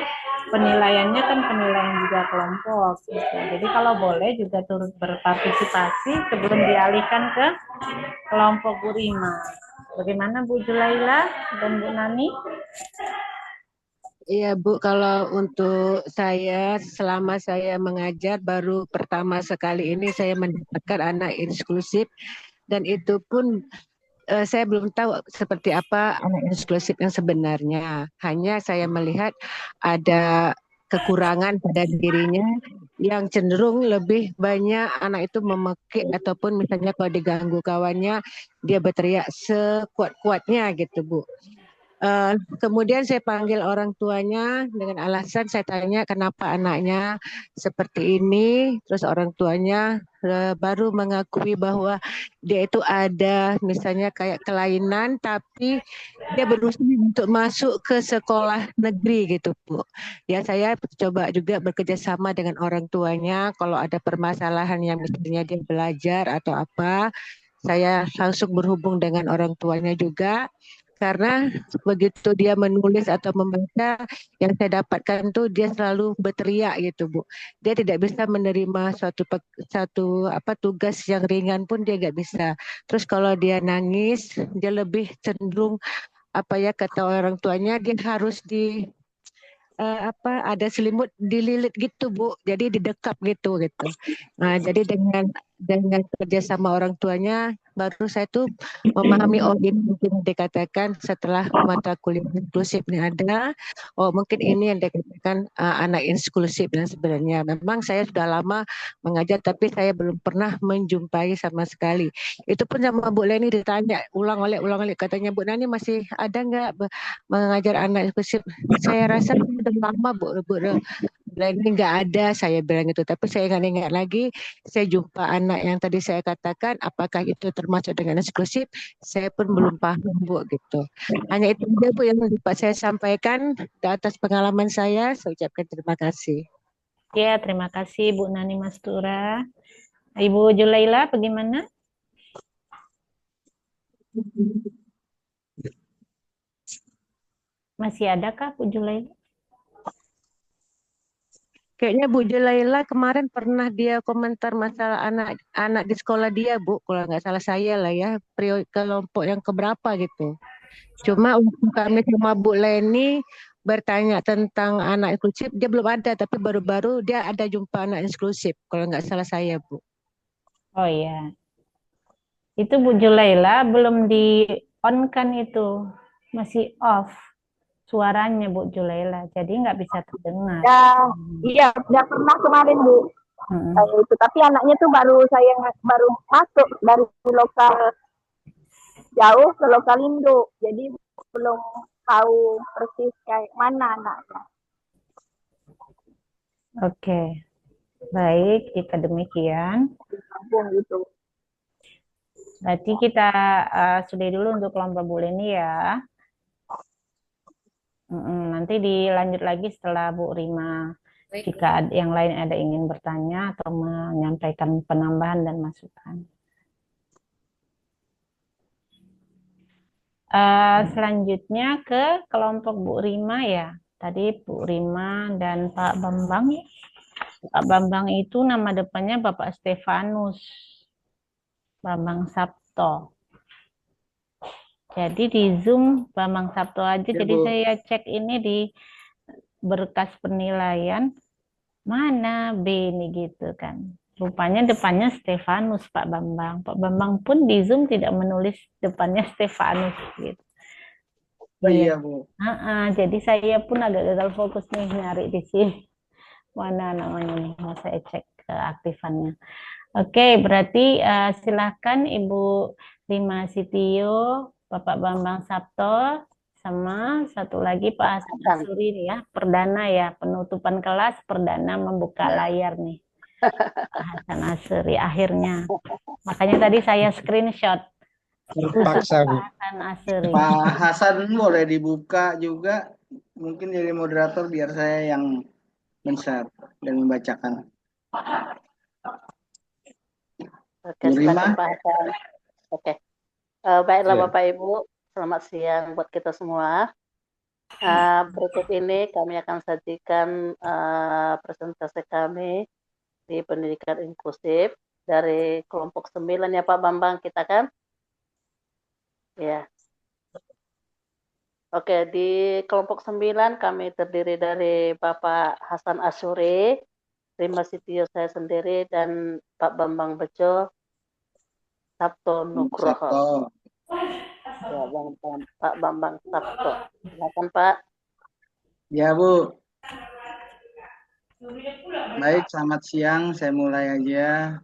penilaiannya kan penilaian juga kelompok gitu. Jadi kalau boleh juga turut berpartisipasi sebelum dialihkan ke kelompok Bu Rima. Bagaimana Bu Julaila dan Bu Nani? Iya Bu, kalau untuk saya selama saya mengajar baru pertama sekali ini saya mendapatkan anak inklusif dan itu pun saya belum tahu seperti apa anak inklusif yang sebenarnya. Hanya saya melihat ada kekurangan pada dirinya yang cenderung lebih banyak anak itu memekik ataupun misalnya kalau diganggu kawannya dia berteriak sekuat-kuatnya gitu Bu. Kemudian saya panggil orang tuanya dengan alasan saya tanya kenapa anaknya seperti ini, terus orang tuanya baru mengakui bahwa dia itu ada misalnya kayak kelainan, tapi dia berusaha untuk masuk ke sekolah negeri gitu Bu. Ya saya coba juga bekerja sama dengan orang tuanya kalau ada permasalahan yang misalnya dia belajar atau apa, saya langsung berhubung dengan orang tuanya juga. Karena begitu dia menulis atau membaca, yang saya dapatkan tuh dia selalu berteriak gitu Bu. Dia tidak bisa menerima satu tugas yang ringan pun dia nggak bisa. Terus kalau dia nangis, dia lebih cenderung apa ya kata orang tuanya dia harus ada selimut dililit gitu Bu, jadi didekap gitu. Nah jadi dengan kerjasama orang tuanya baru saya tuh memahami oh ini mungkin dikatakan setelah mata kuliah inklusif ini ada, oh mungkin ini yang dikatakan anak inklusif dan sebenarnya memang saya sudah lama mengajar tapi saya belum pernah menjumpai sama sekali. Itu pun sama Bu Leni ditanya ulang alik katanya Bu Nani masih ada nggak mengajar anak inklusif? Saya rasa sudah lama Bu lagi nggak ada saya bilang itu, tapi saya ingat lagi saya jumpa anak yang tadi saya katakan apakah itu termasuk dengan eksklusif, saya pun belum paham Bu gitu. Hanya itu saja Bu yang dapat saya sampaikan atas pengalaman saya ucapkan terima kasih. Ya, terima kasih Bu Nani Mastura. Ibu Julaila bagaimana? Masih adakah Bu Julaila? Kayaknya Bu Julaila kemarin pernah dia komentar masalah anak di sekolah dia Bu, kalau nggak salah saya lah ya, kelompok yang keberapa gitu. Cuma untuk kami sama Bu Leni bertanya tentang anak inklusif, dia belum ada, tapi baru-baru dia ada jumpa anak inklusif, kalau nggak salah saya Bu. Oh iya, itu Bu Julaila belum di on kan itu, masih off suaranya Bu Julaila, jadi nggak bisa terdengar. Iya, udah pernah kemarin Bu. Itu tapi anaknya tuh baru masuk dari lokal jauh ke lokal Indo, jadi belum tahu persis kayak mana anaknya. Oke, baik jika demikian. Gitu. Berarti kita sudah dulu untuk kelompok Bu Leni ya. Nanti dilanjut lagi setelah Bu Rima. Jika yang lain ada ingin bertanya atau menyampaikan penambahan dan masukan. Selanjutnya ke kelompok Bu Rima ya. Tadi Bu Rima dan Pak Bambang ya. Pak Bambang itu nama depannya Bapak Stefanus. Bambang Sabto. Jadi di Zoom Bambang Sabto aja. Ya, jadi Bu. Saya cek ini di berkas penilaian. Mana B ini gitu kan. Rupanya depannya Stefanus Pak Bambang. Pak Bambang pun di Zoom tidak menulis depannya Stefanus gitu. Iya, Bu. Jadi saya pun agak gagal fokus nih nyari di sini. Mana namanya nih, mau saya cek keaktifannya. Oke, berarti silakan Ibu Rima Sitio, Bapak Bambang Sabto, sama satu lagi Pak Hasan Asuri nih ya, perdana ya, penutupan kelas perdana membuka layar nih. Pak Hasan Asuri akhirnya. Makanya tadi saya screenshot. Terpaksa, Bu. Pak Hasan Asuri. Pak Hasan boleh dibuka juga, mungkin jadi moderator biar saya yang men-share dan membacakan. Oke, Pak Hasan. Oke. Baiklah Bapak Ibu, selamat siang buat kita semua. Berikut ini kami akan sajikan presentasi kami di pendidikan inklusif dari kelompok 9 ya Pak Bambang kita kan? Ya. Oke, di kelompok 9 kami terdiri dari Bapak Hasan Asyuri, Rima Sitio saya sendiri, dan Pak Bambang Bejo, Sabto Nugroho. Ya, Pak Bambang Sabto. Silakan Pak. Ya Bu. Baik, selamat siang. Saya mulai aja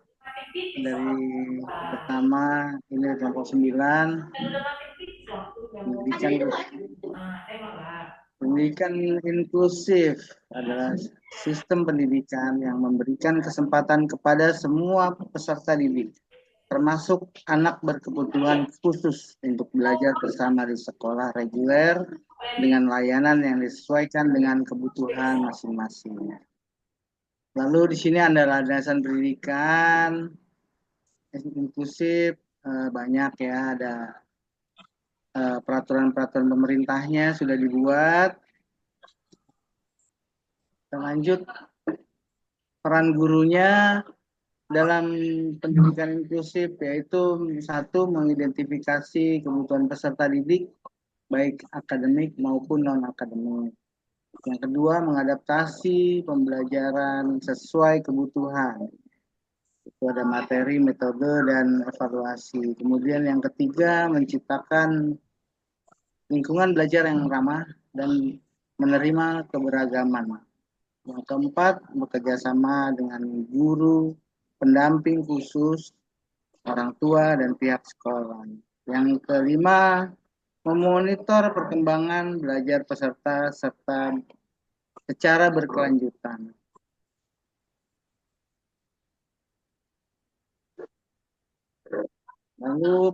dari pertama, ini kelompok 9. Pendidikan inklusif adalah sistem pendidikan yang memberikan kesempatan kepada semua peserta didik, termasuk anak berkebutuhan khusus untuk belajar bersama di sekolah reguler dengan layanan yang disesuaikan dengan kebutuhan masing-masing. Lalu di sini ada landasan pendidikan inklusif, banyak ya, ada peraturan-peraturan pemerintahnya sudah dibuat. Kita lanjut, peran gurunya dalam pendidikan inklusif yaitu satu, mengidentifikasi kebutuhan peserta didik baik akademik maupun non akademik. Yang kedua, mengadaptasi pembelajaran sesuai kebutuhan. Itu ada materi, metode, dan evaluasi. Kemudian yang ketiga, menciptakan lingkungan belajar yang ramah dan menerima keberagaman. Yang keempat, bekerja sama dengan guru, pendamping khusus, orang tua, dan pihak sekolah. Yang kelima, memonitor perkembangan belajar peserta serta secara berkelanjutan. Lalu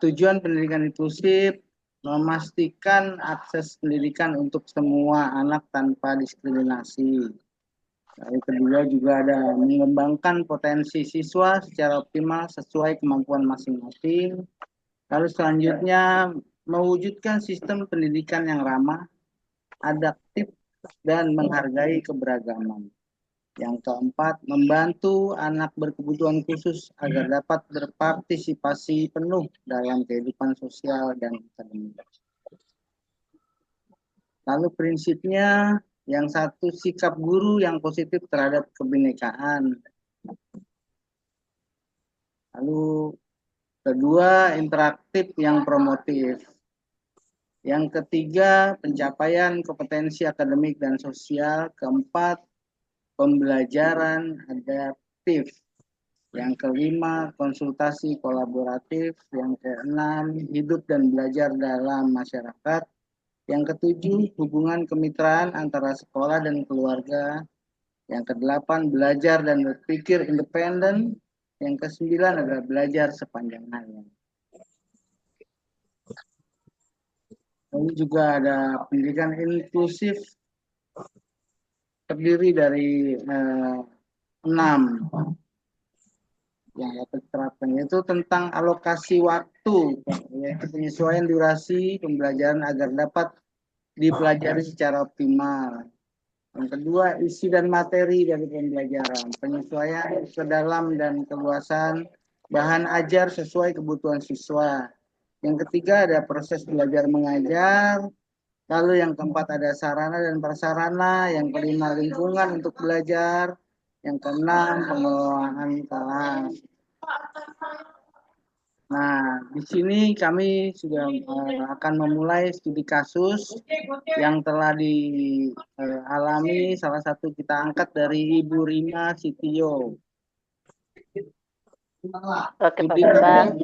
tujuan pendidikan inklusif memastikan akses pendidikan untuk semua anak tanpa diskriminasi. Lalu kedua juga ada mengembangkan potensi siswa secara optimal sesuai kemampuan masing-masing. Lalu selanjutnya mewujudkan sistem pendidikan yang ramah, adaptif, dan menghargai keberagaman. Yang keempat, membantu anak berkebutuhan khusus agar dapat berpartisipasi penuh dalam kehidupan sosial dan akademik. Lalu prinsipnya, yang satu, sikap guru yang positif terhadap kebinekaan. Lalu kedua, interaktif yang promotif. Yang ketiga, pencapaian kompetensi akademik dan sosial. Keempat, pembelajaran adaptif. Yang kelima, konsultasi kolaboratif. Yang keenam, hidup dan belajar dalam masyarakat. Yang ketujuh, hubungan kemitraan antara sekolah dan keluarga. Yang kedelapan, belajar dan berpikir independen. Yang kesembilan adalah belajar sepanjang hayat. Lalu juga ada pendidikan inklusif terdiri dari 6 yang dapat diterapkan, yaitu tentang alokasi waktu, yaitu penyesuaian durasi pembelajaran agar dapat dipelajari secara optimal. Yang kedua, isi dan materi dari pembelajaran, penyesuaian ke dalam dan keluasan bahan ajar sesuai kebutuhan siswa. Yang ketiga ada proses belajar mengajar. Lalu yang keempat ada sarana dan prasarana. Yang kelima lingkungan untuk belajar. Yang keenam pengelolaan kelas. Nah, di sini kami sudah akan memulai studi kasus yang telah dialami. Salah satu kita angkat dari Ibu Rima Sitio. Oke, Pak Bambang.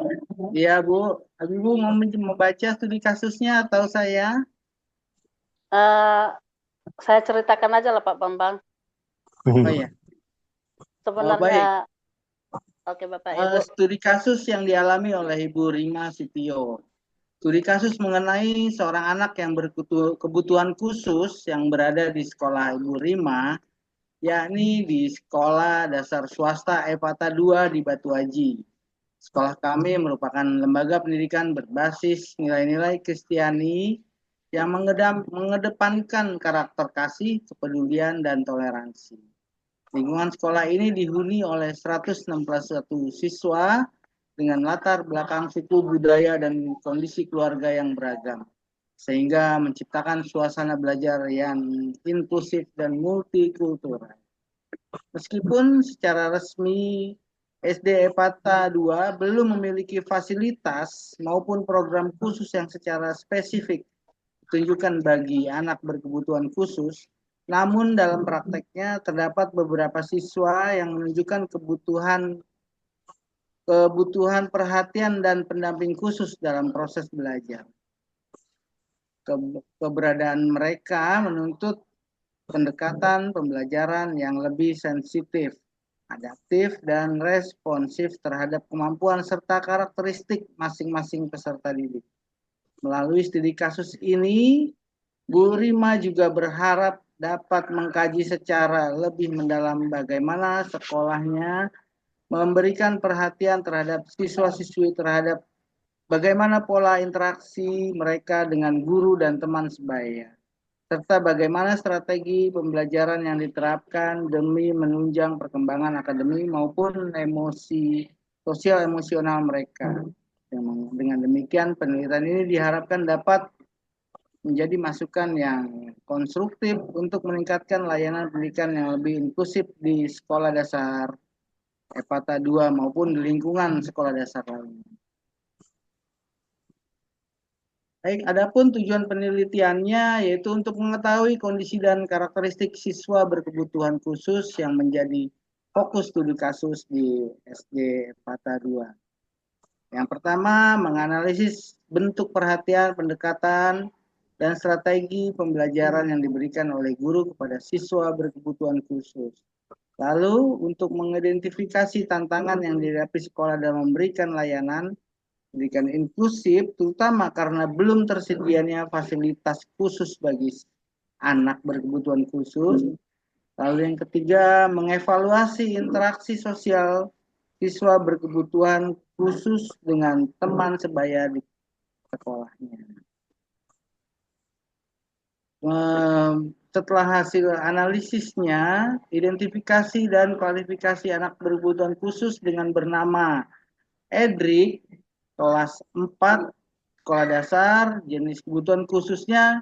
Iya, Bu. Ibu mau membaca studi kasusnya atau saya? Saya ceritakan aja lah Pak Bambang. Oh iya. Sebenarnya, oke Bapak Ibu. Studi kasus yang dialami oleh Ibu Rima Sitio. Studi kasus mengenai seorang anak yang berkebutuhan khusus yang berada di sekolah Ibu Rima, yakni di Sekolah Dasar Swasta Epata 2 di Batu Aji. Sekolah kami merupakan lembaga pendidikan berbasis nilai-nilai Kristiani yang mengedepankan karakter kasih, kepedulian, dan toleransi. Lingkungan sekolah ini dihuni oleh 161 siswa dengan latar belakang suku, budaya, dan kondisi keluarga yang beragam, sehingga menciptakan suasana belajar yang inklusif dan multikultural. Meskipun secara resmi SD Epata 2 belum memiliki fasilitas maupun program khusus yang secara spesifik ditunjukkan bagi anak berkebutuhan khusus, namun dalam prakteknya terdapat beberapa siswa yang menunjukkan kebutuhan perhatian dan pendamping khusus dalam proses belajar. Keberadaan mereka menuntut pendekatan pembelajaran yang lebih sensitif, adaptif, dan responsif terhadap kemampuan serta karakteristik masing-masing peserta didik. Melalui studi kasus ini, Bu Rima juga berharap dapat mengkaji secara lebih mendalam bagaimana sekolahnya memberikan perhatian terhadap siswa-siswi terhadap bagaimana pola interaksi mereka dengan guru dan teman sebaya, serta bagaimana strategi pembelajaran yang diterapkan demi menunjang perkembangan akademik maupun sosial emosional mereka. Dengan demikian, penelitian ini diharapkan dapat menjadi masukan yang konstruktif untuk meningkatkan layanan pendidikan yang lebih inklusif di sekolah dasar Epata 2 maupun di lingkungan sekolah dasar lainnya. Baik, adapun tujuan penelitiannya yaitu untuk mengetahui kondisi dan karakteristik siswa berkebutuhan khusus yang menjadi fokus studi kasus di SD Epata 2. Yang pertama, menganalisis bentuk perhatian, pendekatan, dan strategi pembelajaran yang diberikan oleh guru kepada siswa berkebutuhan khusus. Lalu, untuk mengidentifikasi tantangan yang dihadapi sekolah dalam memberikan layanan pendidikan inklusif, terutama karena belum tersedianya fasilitas khusus bagi anak berkebutuhan khusus. Lalu yang ketiga, mengevaluasi interaksi sosial siswa berkebutuhan khusus dengan teman sebaya di sekolahnya. Setelah hasil analisisnya, identifikasi dan kualifikasi anak berkebutuhan khusus dengan bernama Edric, kelas 4, sekolah dasar, jenis kebutuhan khususnya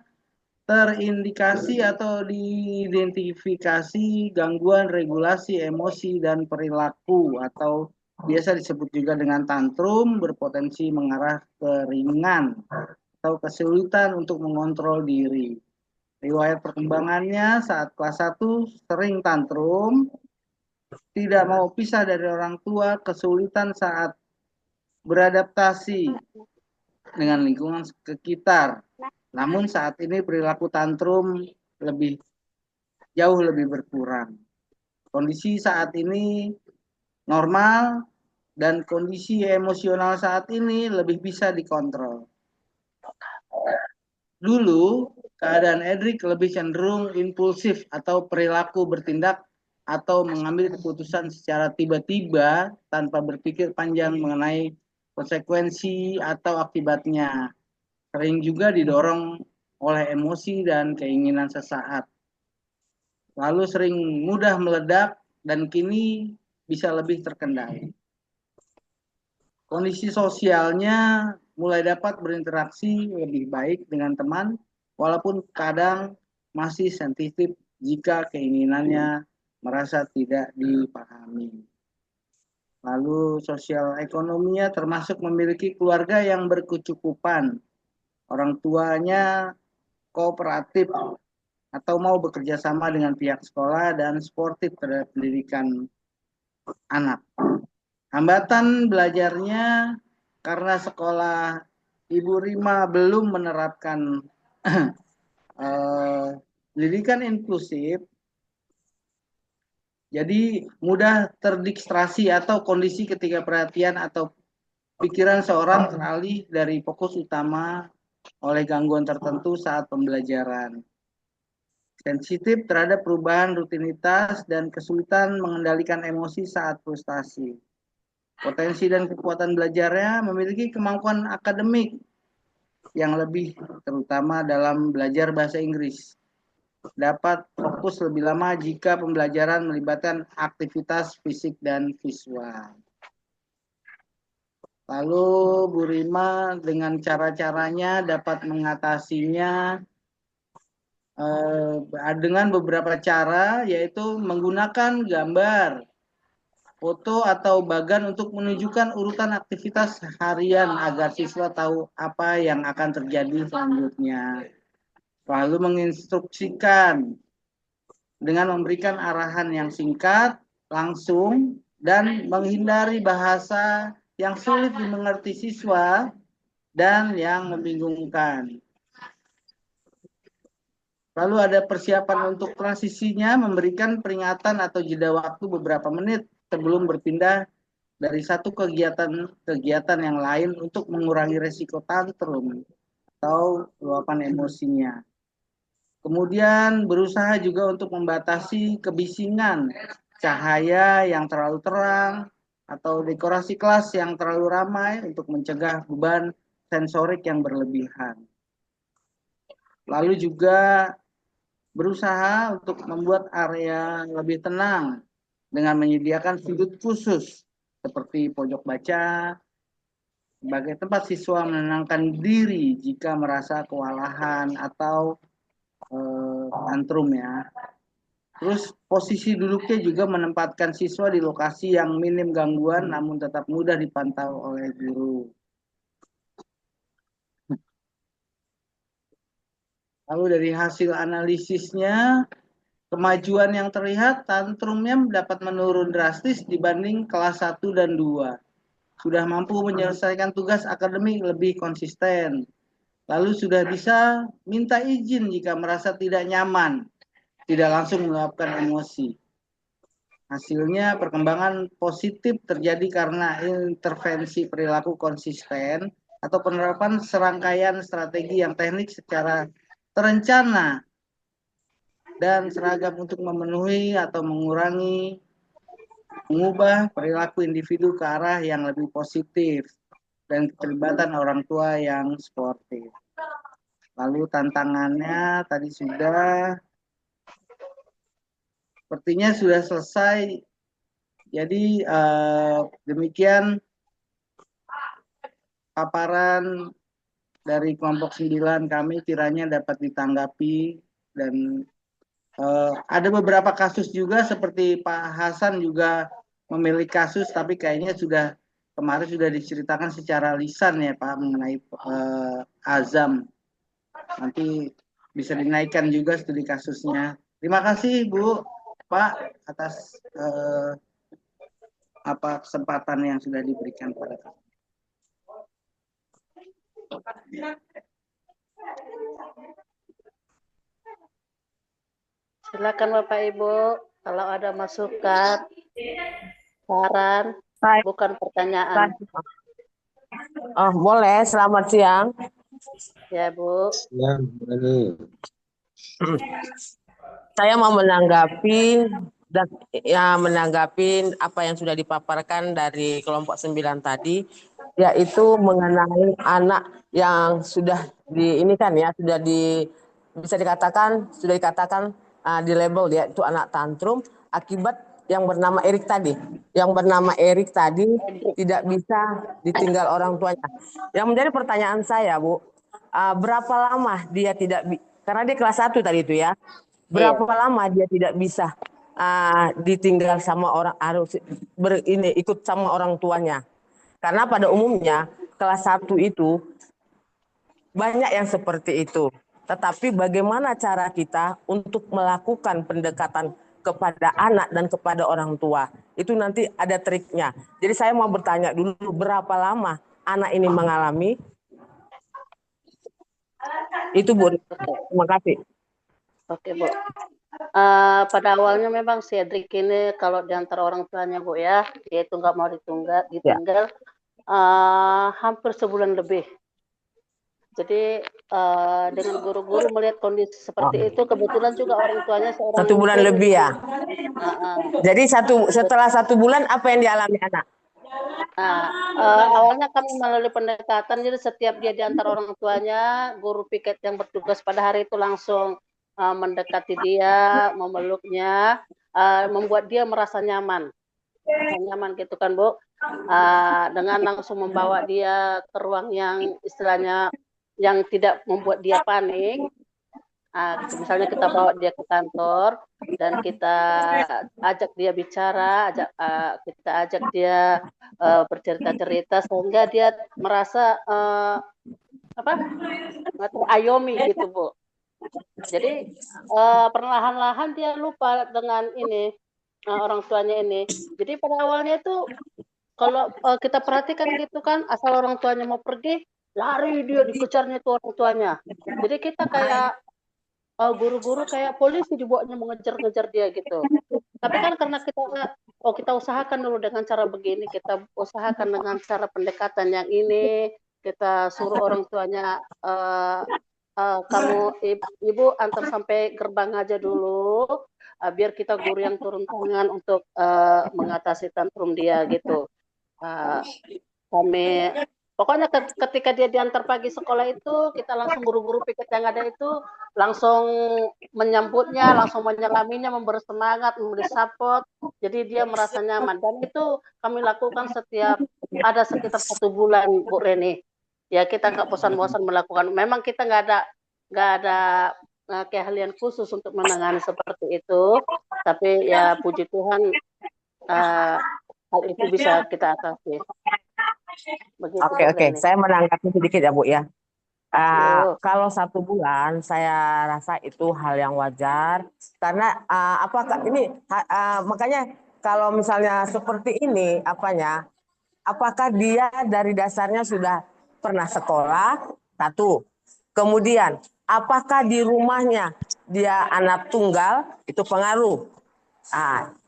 terindikasi atau diidentifikasi gangguan regulasi emosi dan perilaku atau biasa disebut juga dengan tantrum, berpotensi mengarah ke ringan atau kesulitan untuk mengontrol diri. Riwayat perkembangannya saat kelas 1 sering tantrum, tidak mau pisah dari orang tua, kesulitan saat beradaptasi dengan lingkungan sekitar. Namun saat ini perilaku tantrum jauh lebih berkurang. Kondisi saat ini normal dan kondisi emosional saat ini lebih bisa dikontrol. Dulu, keadaan Edric lebih cenderung impulsif atau perilaku bertindak atau mengambil keputusan secara tiba-tiba tanpa berpikir panjang mengenai konsekuensi atau akibatnya. Sering juga didorong oleh emosi dan keinginan sesaat. Lalu sering mudah meledak dan kini bisa lebih terkendali. Kondisi sosialnya mulai dapat berinteraksi lebih baik dengan teman, walaupun kadang masih sensitif jika keinginannya merasa tidak dipahami. Lalu sosial ekonominya termasuk memiliki keluarga yang berkecukupan, orang tuanya kooperatif atau mau bekerja sama dengan pihak sekolah dan sportif terhadap pendidikan anak. Hambatan belajarnya karena sekolah Ibu Rima belum menerapkan pendidikan inklusif, jadi mudah terdistraksi atau kondisi ketika perhatian atau pikiran seorang teralih dari fokus utama oleh gangguan tertentu saat pembelajaran. Sensitif terhadap perubahan rutinitas dan kesulitan mengendalikan emosi saat frustasi. Potensi dan kekuatan belajarnya memiliki kemampuan akademik yang lebih, terutama dalam belajar bahasa Inggris. Dapat fokus lebih lama jika pembelajaran melibatkan aktivitas fisik dan visual. Lalu Bu Rima dengan cara-caranya dapat mengatasinya dengan beberapa cara, yaitu menggunakan gambar, foto atau bagan untuk menunjukkan urutan aktivitas harian agar siswa tahu apa yang akan terjadi selanjutnya. Lalu menginstruksikan dengan memberikan arahan yang singkat, langsung, dan menghindari bahasa yang sulit dimengerti siswa dan yang membingungkan. Lalu ada persiapan untuk transisinya, memberikan peringatan atau jeda waktu beberapa menit sebelum berpindah dari satu kegiatan yang lain untuk mengurangi resiko tantrum atau luapan emosinya. Kemudian berusaha juga untuk membatasi kebisingan, cahaya yang terlalu terang, atau dekorasi kelas yang terlalu ramai untuk mencegah beban sensorik yang berlebihan. Lalu juga berusaha untuk membuat area lebih tenang dengan menyediakan sudut khusus seperti pojok baca sebagai tempat siswa menenangkan diri jika merasa kewalahan atau tantrum ya. Terus posisi duduknya juga menempatkan siswa di lokasi yang minim gangguan namun tetap mudah dipantau oleh guru. Lalu dari hasil analisisnya, kemajuan yang terlihat tantrumnya dapat menurun drastis dibanding kelas 1 dan 2. Sudah mampu menyelesaikan tugas akademik lebih konsisten. Lalu sudah bisa minta izin jika merasa tidak nyaman, tidak langsung meluapkan emosi. Hasilnya perkembangan positif terjadi karena intervensi perilaku konsisten atau penerapan serangkaian strategi yang teknik secara terencana dan seragam untuk memenuhi atau mengubah perilaku individu ke arah yang lebih positif dan keterlibatan orang tua yang sportif. Lalu tantangannya tadi sepertinya sudah selesai. Jadi demikian paparan dari kelompok 9 kami kiranya dapat ditanggapi dan ada beberapa kasus juga seperti Pak Hasan juga memiliki kasus tapi kayaknya kemarin sudah diceritakan secara lisan ya Pak mengenai azam. Nanti bisa dinaikkan juga studi kasusnya. Terima kasih Bu, Pak atas kesempatan yang sudah diberikan pada kami. Silakan Bapak Ibu, kalau ada masukan, saran, bukan pertanyaan. Oh, boleh. Selamat siang. Ya, Bu. Ya, boleh. Saya mau menanggapi apa yang sudah dipaparkan dari kelompok 9 tadi, yaitu mengenai anak yang sudah bisa dikatakan di label dia itu anak tantrum akibat yang bernama Erik tadi. Yang bernama Erik tadi tidak bisa ditinggal orang tuanya. Yang menjadi pertanyaan saya, Bu, berapa lama dia karena dia kelas 1 tadi itu ya. Berapa lama dia tidak bisa ditinggal sama orang, harus ikut sama orang tuanya. Karena pada umumnya kelas 1 itu banyak yang seperti itu. Tetapi bagaimana cara kita untuk melakukan pendekatan kepada anak dan kepada orang tua? Itu nanti ada triknya. Jadi saya mau bertanya dulu, berapa lama anak ini mengalami? Itu Bu. Terima kasih. Oke Bu. Pada awalnya memang Cedric ini kalau di antara orang tuanya Bu ya, dia itu nggak mau ditinggal, hampir sebulan lebih. Jadi dengan guru-guru melihat kondisi seperti itu, kebetulan juga orang tuanya seorang 1 bulan lebih ya. Jadi setelah 1 bulan apa yang dialami anak? Awalnya kami melalui pendekatan, jadi setiap dia diantar orang tuanya, guru piket yang bertugas pada hari itu langsung mendekati dia, memeluknya, membuat dia merasa nyaman gitu kan Bu, dengan langsung membawa dia ke ruang yang istilahnya yang tidak membuat dia panik. Misalnya kita bawa dia ke kantor dan kita ajak dia bicara, kita ajak dia bercerita-cerita sehingga dia merasa terayomi gitu Bu. Jadi perlahan-lahan dia lupa dengan ini orang tuanya ini. Jadi pada awalnya itu kalau kita perhatikan gitu kan, asal orang tuanya mau pergi, lari dia dikejarnya tuh orang tuanya. Jadi kita kayak guru-guru kayak polisi dibawanya mengejar-ngejar dia gitu. Tapi kan karena kita usahakan dulu dengan cara begini, kita usahakan dengan cara pendekatan yang ini, kita suruh orang tuanya kamu ibu antar sampai gerbang aja dulu, biar kita guru yang turun tangan untuk mengatasi tantrum dia gitu. Kami pokoknya ketika dia diantar pagi sekolah itu, kita langsung guru-guru piket yang ada itu langsung menyambutnya, langsung menyelaminya, memberi semangat, memberi support. Jadi dia merasa nyaman. Dan itu kami lakukan ada sekitar 1 bulan, Bu Reni. Ya kita nggak bosan-bosan melakukan. Memang kita nggak ada keahlian khusus untuk menangani seperti itu. Tapi ya puji Tuhan hal itu bisa kita atasi. Oke. Saya menanggapi sedikit ya Bu ya. Kalau 1 bulan saya rasa itu hal yang wajar karena apakah ini makanya kalau misalnya seperti ini apakah dia dari dasarnya sudah pernah sekolah, 1. Kemudian apakah di rumahnya dia anak tunggal, itu pengaruh.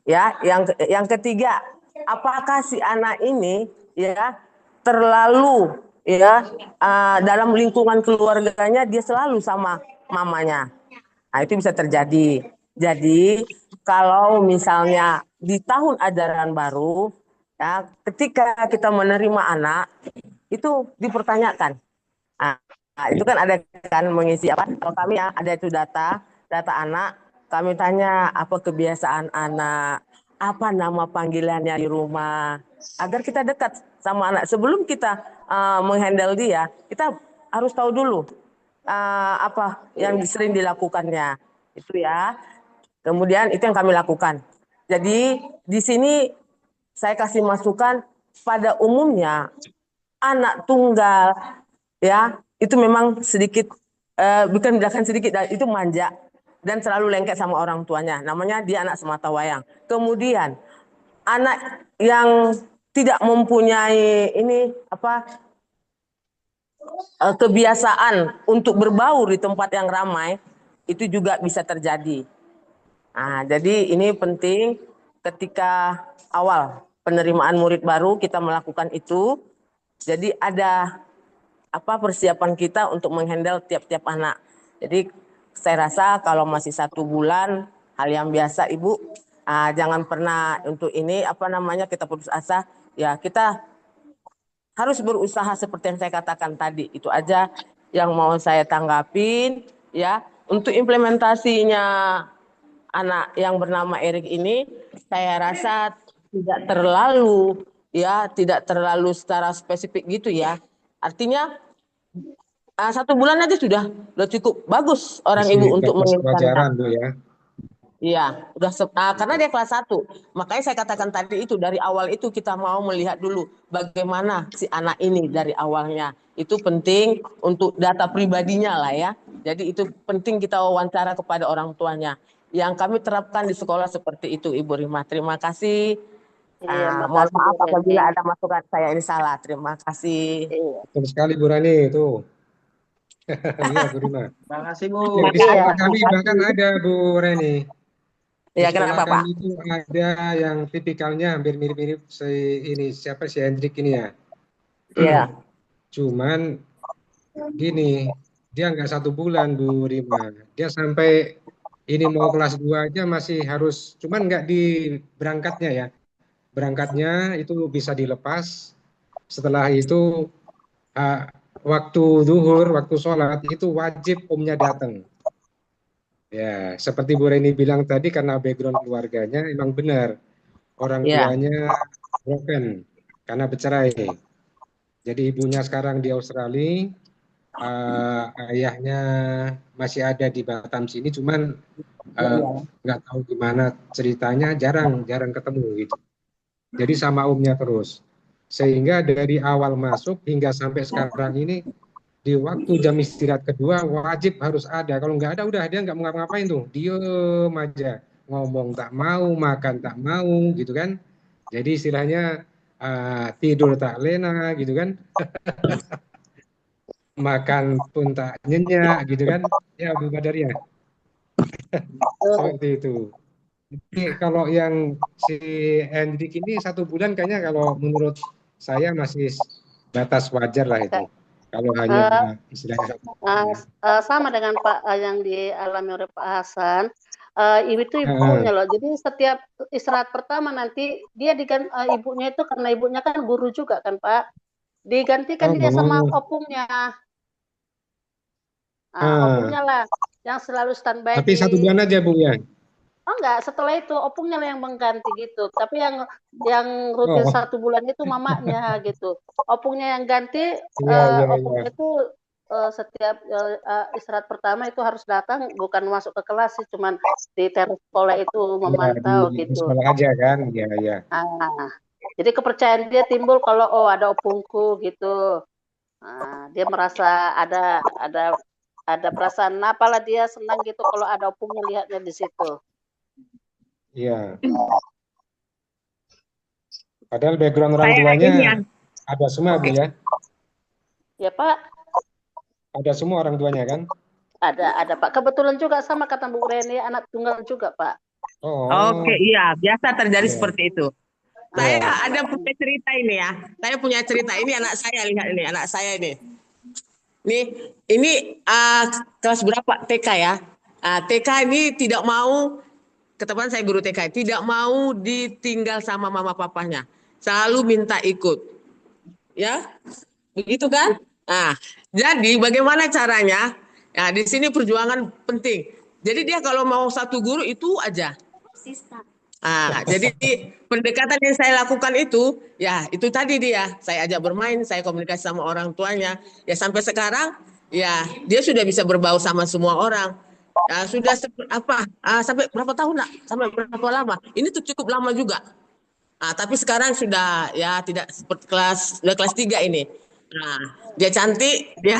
Ya, yang ketiga, apakah si anak ini ya terlalu dalam lingkungan keluarganya dia selalu sama mamanya. Itu bisa terjadi. Jadi kalau misalnya di tahun ajaran baru ya, ketika kita menerima anak itu dipertanyakan. Itu kan ada kan mengisi apa? Kalau kami ya ada itu data anak, kami tanya apa kebiasaan anak, apa nama panggilannya di rumah, agar kita dekat sama anak. Sebelum kita menghandle dia, kita harus tahu dulu apa yang sering dilakukannya. Itu ya. Kemudian itu yang kami lakukan. Jadi di sini saya kasih masukan pada umumnya anak tunggal ya itu memang sedikit bukan sedikit itu manja dan selalu lengket sama orang tuanya. Namanya dia anak semata wayang. Kemudian anak yang tidak mempunyai kebiasaan untuk berbaur di tempat yang ramai itu juga bisa terjadi. Jadi ini penting ketika awal penerimaan murid baru kita melakukan itu. Jadi ada persiapan kita untuk menghandle tiap-tiap anak. Jadi saya rasa kalau masih 1 bulan hal yang biasa Ibu. Jangan pernah untuk ini kita putus asa. Ya kita harus berusaha seperti yang saya katakan tadi. Itu aja yang mau saya tanggapin ya. Untuk implementasinya anak yang bernama Erik ini saya rasa tidak terlalu secara spesifik gitu ya. Artinya 1 bulan aja sudah cukup bagus orang Masih Ibu untuk pelajaran Bu ya. Iya, karena dia kelas 1. Makanya saya katakan tadi itu dari awal itu kita mau melihat dulu bagaimana si anak ini dari awalnya. Itu penting untuk data pribadinya lah ya. Jadi itu penting kita wawancara kepada orang tuanya. Yang kami terapkan di sekolah seperti itu Ibu Rima. Terima kasih. Mohon maaf apabila ada masukan saya ini salah. Terima kasih. Betul sekali Bu Rani itu. Iya Bu Rima. Terima kasih Bu. Di sekolah kami bahkan ada Bu Reni. Iya, kenapa Pak? Itu ada yang tipikalnya hampir mirip-mirip siapa si Hendrik ini ya. Iya. Cuman gini, dia nggak 1 bulan Bu Rima. Dia sampai ini mau kelas 2 aja masih harus, cuman nggak di berangkatnya ya. berangkatnya itu bisa dilepas. Setelah itu waktu zuhur, waktu sholat itu wajib omnya datang. Ya, seperti Bu Reni bilang tadi, karena background keluarganya emang benar, orang tuanya broken karena bercerai. Jadi ibunya sekarang di Australia, ayahnya masih ada di Batam sini, cuman nggak tahu gimana ceritanya, jarang ketemu gitu. Jadi sama omnya terus. Sehingga dari awal masuk hingga sampai sekarang ini, di waktu jam istirahat kedua wajib harus ada. Kalau nggak ada, udah dia nggak mau ngapa-ngapain tuh, diem aja, ngomong tak mau, makan tak mau, gitu kan. Jadi istilahnya tidur tak lena, gitu kan. Makan pun tak nyenyak, gitu kan. Ya, Bu Badaria. Seperti itu. Jadi kalau yang si Hendrik ini 1 bulan kayaknya kalau menurut saya masih batas wajar lah itu. Kalau hanya istilahnya sama dengan Pak yang dialami oleh Pak Hasan, ibu itu ibunya loh. Jadi setiap istirahat pertama nanti dia ibunya itu, karena ibunya kan guru juga kan Pak, digantikan dia sama opungnya. Opungnya lah yang selalu standby. Tapi 1 bulan aja Bu ya? Oh enggak, setelah itu opungnya lah yang mengganti gitu. Tapi yang rutin 1 bulan itu mamanya gitu. Opungnya yang ganti, opungnya itu setiap istirahat pertama itu harus datang, bukan masuk ke kelas sih, cuman di teras sekolah itu memantau di gitu. Sekolah aja kan, ya. Jadi kepercayaan dia timbul kalau ada opungku gitu. Dia merasa ada perasaan apalah, dia senang gitu kalau ada opungnya lihatnya di situ. Iya. Padahal background orang tuanya ada semua Bu ya? Ya Pak. Ada semua orang tuanya kan? Ada Pak. Kebetulan juga sama kata Bu Reni, anak tunggal juga Pak. Oke, iya, biasa terjadi seperti itu. Saya ada punya cerita ini ya. Saya punya cerita ini, anak saya, lihat ini, anak saya ini. Ini kelas berapa TK ya? TK ini tidak mau, ketemuan saya guru TK, tidak mau ditinggal sama mama papanya, selalu minta ikut, ya, begitu kan? Nah, jadi bagaimana caranya? Nah, di sini perjuangan penting. Jadi dia kalau mau satu guru itu aja. Jadi pendekatan yang saya lakukan itu, ya itu tadi dia, saya ajak bermain, saya komunikasi sama orang tuanya, ya sampai sekarang, ya dia sudah bisa berbaur sama semua orang. Sudah sampai berapa tahun nak? Sampai berapa lama? Ini tuh cukup lama juga. Tapi sekarang sudah ya tidak seperti kelas 3 ini. Dia cantik, dia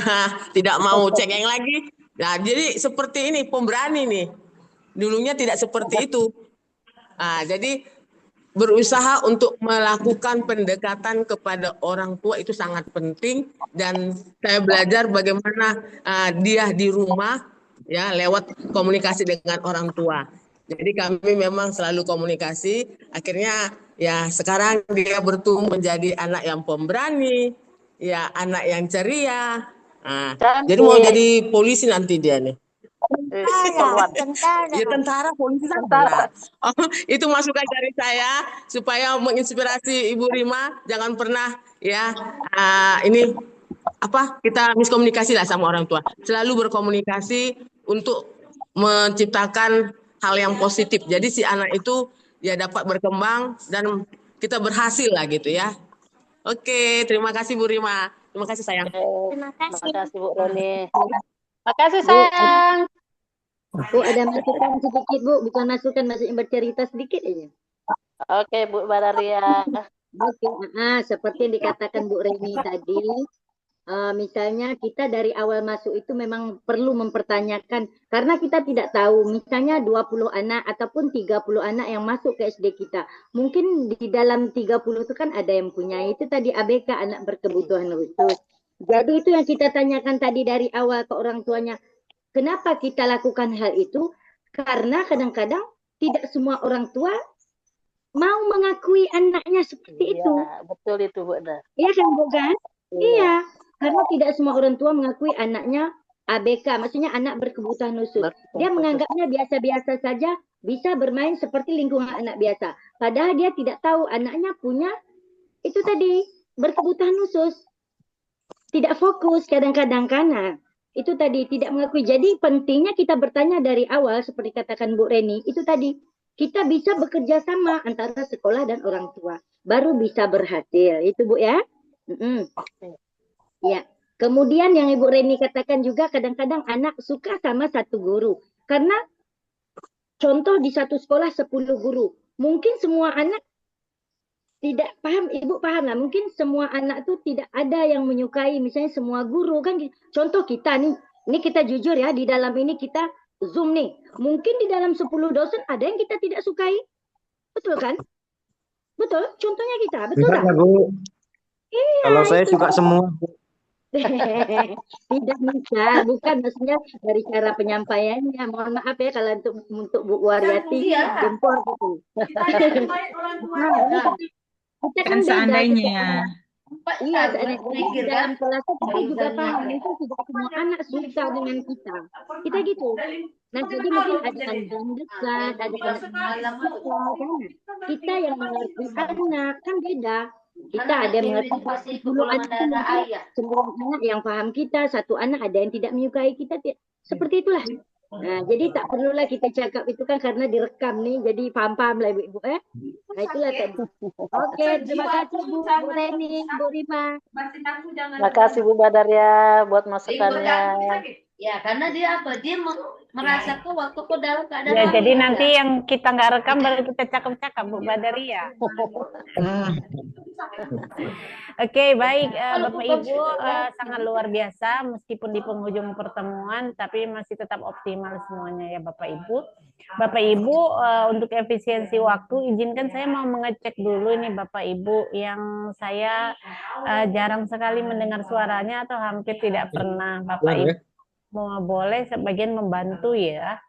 tidak mau cengeng lagi. Nah, jadi seperti ini, pemberani nih. Dulunya tidak seperti itu. Jadi berusaha untuk melakukan pendekatan kepada orang tua itu sangat penting, dan saya belajar bagaimana dia di rumah ya lewat komunikasi dengan orang tua. Jadi kami memang selalu komunikasi, akhirnya ya sekarang dia bertumbuh menjadi anak yang pemberani, ya anak yang ceria. Jadi mau jadi polisi nanti dia nih. Tentara, polisi, tentara. Itu masukan dari saya supaya menginspirasi Ibu Rima, jangan pernah ya kita miskomunikasi lah sama orang tua. Selalu berkomunikasi untuk menciptakan hal yang positif. Jadi si anak itu ya dapat berkembang dan kita berhasil lah gitu ya. Oke, terima kasih Bu Rima. Terima kasih sayang. Terima kasih Bu Roni. Makasih sayang. Bu, ada masukan sedikit Bu, bukan masukan, maksudnya bercerita sedikit aja. Oke Bu Badaria. Oke, seperti yang dikatakan Bu Reni tadi, misalnya kita dari awal masuk itu memang perlu mempertanyakan, karena kita tidak tahu, misalnya 20 anak ataupun 30 anak yang masuk ke SD kita. Mungkin di dalam 30 itu kan ada yang punya, itu tadi ABK, anak berkebutuhan khusus. Jadi itu yang kita tanyakan tadi dari awal ke orang tuanya. Kenapa kita lakukan hal itu? Karena kadang-kadang tidak semua orang tua mau mengakui anaknya seperti itu. Betul itu Bu. Iya kan Bu kan? Iya. Karena tidak semua orang tua mengakui anaknya ABK, maksudnya anak berkebutuhan khusus. Dia menganggapnya biasa-biasa saja, bisa bermain seperti lingkungan anak biasa. Padahal dia tidak tahu anaknya punya itu tadi, berkebutuhan khusus. Tidak fokus kadang-kadang karena itu tadi tidak mengakui. Jadi pentingnya kita bertanya dari awal seperti katakan Bu Reni, itu tadi kita bisa bekerja sama antara sekolah dan orang tua. Baru bisa berhasil. Itu Bu ya. Ya. Kemudian yang Ibu Reni katakan juga kadang-kadang anak suka sama satu guru. Karena contoh di satu sekolah 10 guru. Mungkin semua anak tidak paham, Ibu paham lah. Mungkin semua anak tuh tidak ada yang menyukai misalnya semua guru kan. Contoh kita nih, ini kita jujur ya, di dalam ini kita Zoom nih. Mungkin di dalam 10 dosen ada yang kita tidak sukai. Betul kan? Betul, contohnya kita. Betul Enggak, tak? Bu. Iya, Kalau saya suka semua. Tidak bisa, bukan maksudnya dari cara penyampaiannya. Mohon maaf ya kalau untuk Bu Waryati jempol gitu. Kita kan seandainya. Iya, seandainya dalam kelas kita juga paham itu tidak semua anak suka dengan kita. Kita gitu. Nah, jadi mungkin ada yang dekat, ada yang kita yang mengerti anak kan beda. Kita ada yang mengerti dulu anak semua anak yang paham kita, satu anak ada yang tidak menyukai kita, seperti itulah. Nah, jadi tak perlulah kita cakap itu kan karena direkam nih, jadi paham-paham lah ibu-ibu ya. Nah, itulah tadi. Oke, terima kasih Bu Reni, Bu Rima. Terima kasih Bu Badaria buat masukannya. Ya, karena dia apa? Dia merasakan waktu kok dalam keadaan. Ya, jadi nanti yang kita nggak rekam baru kita cakap-cakap Bu Badaria. Oke, baik Bapak Ibu, sangat luar biasa meskipun di penghujung pertemuan tapi masih tetap optimal semuanya ya Bapak Ibu. Bapak Ibu, untuk efisiensi waktu izinkan saya mau mengecek dulu ini Bapak Ibu yang saya jarang sekali mendengar suaranya atau hampir tidak pernah Bapak Ibu. Boleh sebagian membantu ya.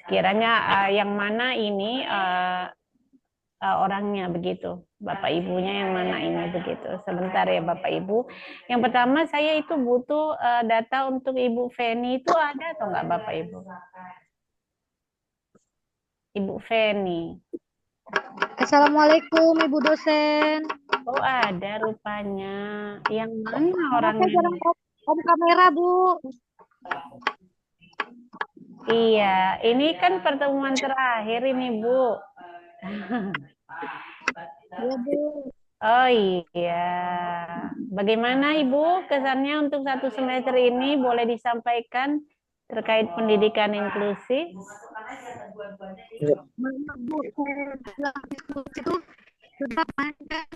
Sekiranya yang mana ini orangnya begitu, Bapak Ibunya yang mana ini begitu. Sebentar ya Bapak Ibu. Yang pertama saya itu butuh data untuk Ibu Feni itu ada atau enggak Bapak Ibu? Ibu Feni. Assalamualaikum Ibu dosen. Oh ada rupanya. Yang mana orangnya? Om kamera Bu. Iya, ini kan pertemuan terakhir ini Bu. Ya, Bu. Oh iya, bagaimana Ibu kesannya untuk satu semester ini boleh disampaikan terkait pendidikan inklusif? Bu, itu sudah banyak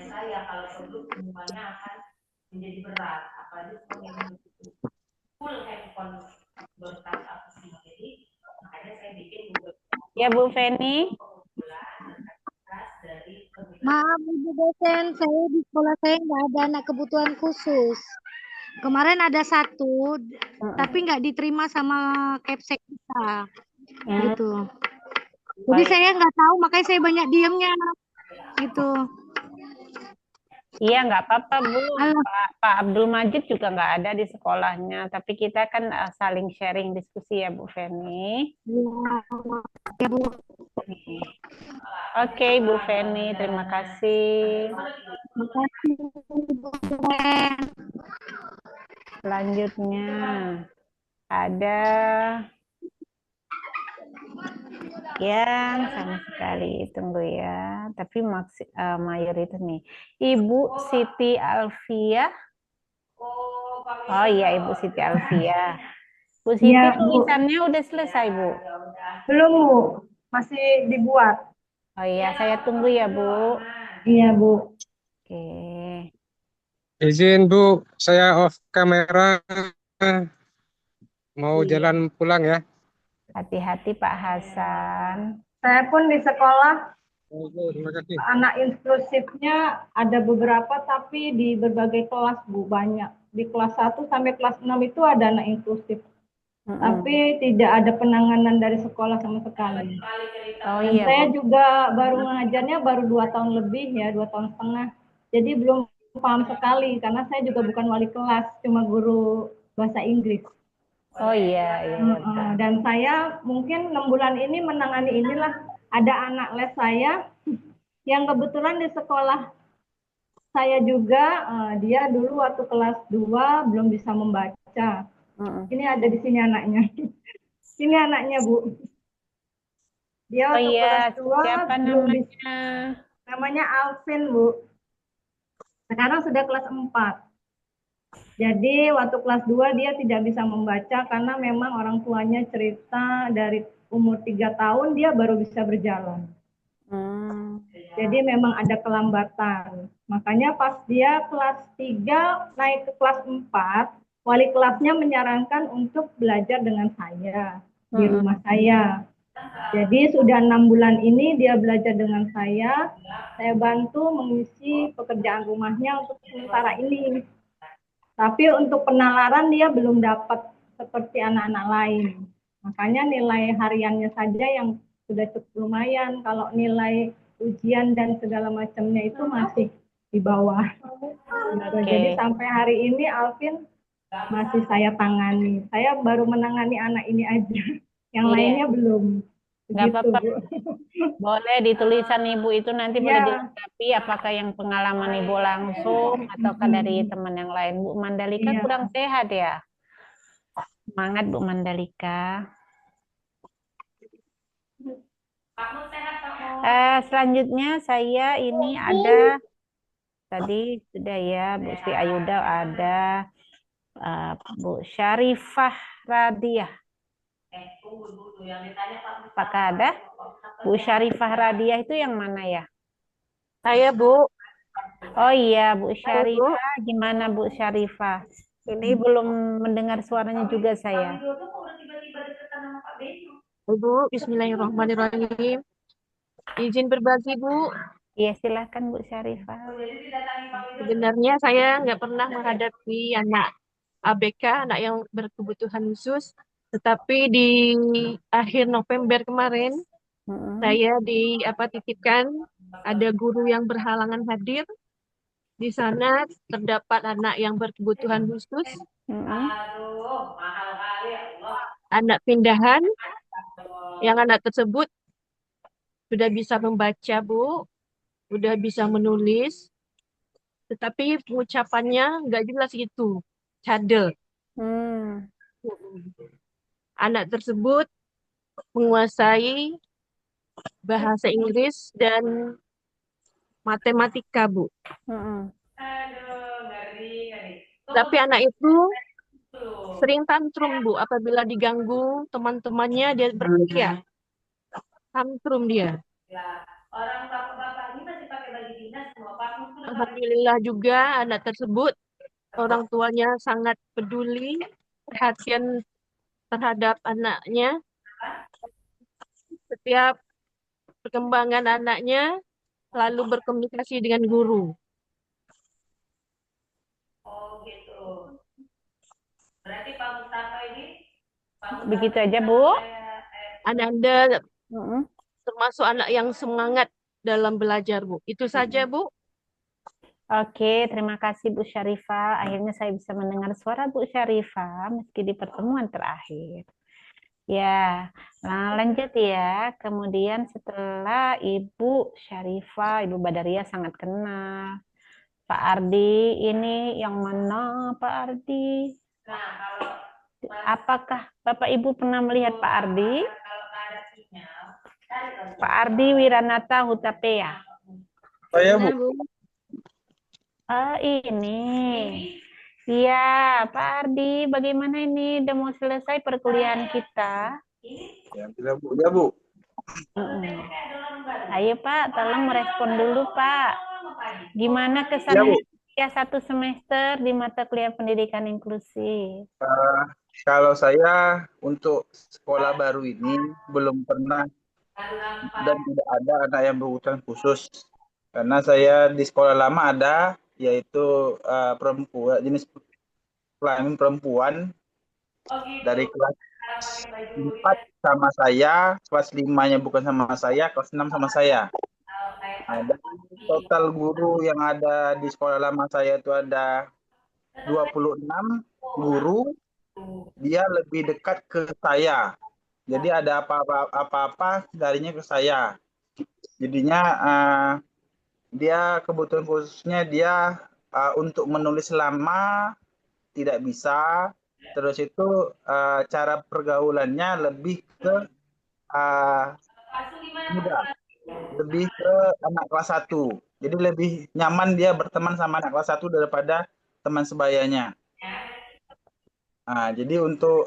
saya kalau sebelum semuanya akan menjadi berat, apalagi full handphone bertas apa sih, jadi makanya saya bikin Google. Ya Bu Feni. Maaf Ibu dosen, saya di sekolah saya nggak ada anak kebutuhan khusus. Kemarin ada satu, tapi nggak diterima sama Kepsek kita, gitu. Jadi saya nggak tahu, makanya saya banyak diemnya, gitu. Iya nggak apa-apa Bu, Pak Abdul Majid juga nggak ada di sekolahnya, tapi kita kan saling sharing diskusi ya Bu Feni. Ya Bu. Oke Bu Feni, terima kasih. Terima kasih Bu. Selanjutnya ada yang sama sekali, tunggu ya, tapi mayoritas nih Ibu Siti Alfia. Oh iya Ibu Siti Alfia. Bu Siti ya, tulisannya udah selesai Bu? Belum Bu, masih dibuat. Oh iya, saya tunggu ya Bu. Iya Bu. Oke. Izin Bu, saya off kamera, mau jalan pulang ya. Hati-hati Pak Hasan. Saya pun di sekolah, terima kasih. Anak inklusifnya ada beberapa tapi di berbagai kelas Bu, banyak. Di kelas 1 sampai kelas 6 itu ada anak inklusif. tapi tidak ada penanganan dari sekolah sama sekali. Oh Dan iya, saya Bu. juga baru mengajarnya baru 2 tahun lebih ya, 2 tahun setengah. Jadi belum paham sekali karena saya juga bukan wali kelas, cuma guru bahasa Inggris. Oh iya, iya. Dan saya mungkin 6 bulan ini menangani inilah, ada anak les saya yang kebetulan di sekolah saya juga, dia dulu waktu kelas 2 belum bisa membaca. Ini ada di sini anaknya. Ini anaknya, Bu. Dia waktu kelas 2 siapa belum namanya? bisa. Namanya Alvin, Bu. Sekarang sudah kelas 4. Jadi waktu kelas 2 dia tidak bisa membaca karena memang orang tuanya cerita dari umur 3 tahun dia baru bisa berjalan. Jadi memang ada kelambatan. Makanya pas dia kelas 3 naik ke kelas 4, wali kelasnya menyarankan untuk belajar dengan saya di rumah saya. Jadi sudah 6 bulan ini dia belajar dengan saya bantu mengisi pekerjaan rumahnya untuk sementara ini. Tapi untuk penalaran dia belum dapat seperti anak-anak lain. Makanya nilai hariannya saja yang sudah cukup lumayan. Kalau nilai ujian dan segala macamnya itu masih di bawah. Jadi sampai hari ini Alvin masih saya tangani. Saya baru menangani anak ini aja. Yang lainnya belum. Nggak apa-apa. Boleh ditulisan Ibu itu nanti boleh dilengkapi apakah yang pengalaman Ibu langsung ataukah dari teman yang lain. Bu Mandalika kurang sehat ya? Semangat Bu Mandalika. Selanjutnya saya ini ada tadi sudah ya Bu Sri Ayuda, ada Bu Syarifah Radiah. Apakah ada? Bu Syarifah Radiah itu yang mana ya? Saya, Bu. Oh iya, Bu Syarifah. Gimana Bu Syarifah? Ini belum mendengar suaranya juga saya. Bu, bismillahirrahmanirrahim. Izin berbagi, Bu. Iya, silakan Bu Syarifah. Sebenarnya saya nggak pernah menghadapi anak ABK, anak yang berkebutuhan khusus. Tetapi di akhir November kemarin, saya titipkan ada guru yang berhalangan hadir. Di sana terdapat anak yang berkebutuhan khusus, anak pindahan, yang anak tersebut sudah bisa membaca, Bu, sudah bisa menulis, tetapi pengucapannya nggak jelas gitu, cadel. Anak tersebut menguasai bahasa Inggris dan matematika, Bu. Tapi anak itu sering tantrum, Bu. Apabila diganggu teman-temannya, dia berteriak. Tantrum dia. Alhamdulillah juga anak tersebut, orang tuanya sangat peduli, perhatian terhadap anaknya. Setiap perkembangan anaknya selalu berkomunikasi dengan guru. Oh gitu. Berarti Pak Mustafa ini begitu aja, Bu. Anda termasuk anak yang semangat dalam belajar, Bu. Itu saja, Bu. Oke, terima kasih Bu Syarifah. Akhirnya saya bisa mendengar suara Bu Syarifah meski di pertemuan terakhir. Ya, lanjut ya. Kemudian setelah Ibu Syarifah, Ibu Badaria sangat kenal. Pak Ardi, ini yang mana Pak Ardi? Apakah Bapak Ibu pernah melihat Pak Ardi? Pak Ardi Wiranata Hutapea. Saya, Bu. Ini. Iya, Pak Ardi, bagaimana ini? Udah mau selesai perkuliahan kita? Ya, Bu. Ya, Bu. Ayo Pak, tolong merespon dulu Pak. Gimana kesannya ya, 1 semester di mata kuliah pendidikan inklusif? Kalau saya untuk sekolah baru ini belum pernah dan tidak ada anak yang berkebutuhan khusus. Karena saya di sekolah lama ada, yaitu perempuan, jenis kelamin perempuan dari kelas 4 sama saya, kelas 5-nya bukan sama saya, kelas 6 sama saya. Nah, dari total guru yang ada di sekolah lama saya itu ada 26 guru, dia lebih dekat ke saya. Jadi ada apa-apa darinya ke saya. Jadinya dia kebutuhan khususnya dia untuk menulis lama tidak bisa. Terus itu cara pergaulannya lebih ke muda, lebih ke anak kelas 1. Jadi lebih nyaman dia berteman sama anak kelas 1 daripada teman sebayanya. Nah, jadi untuk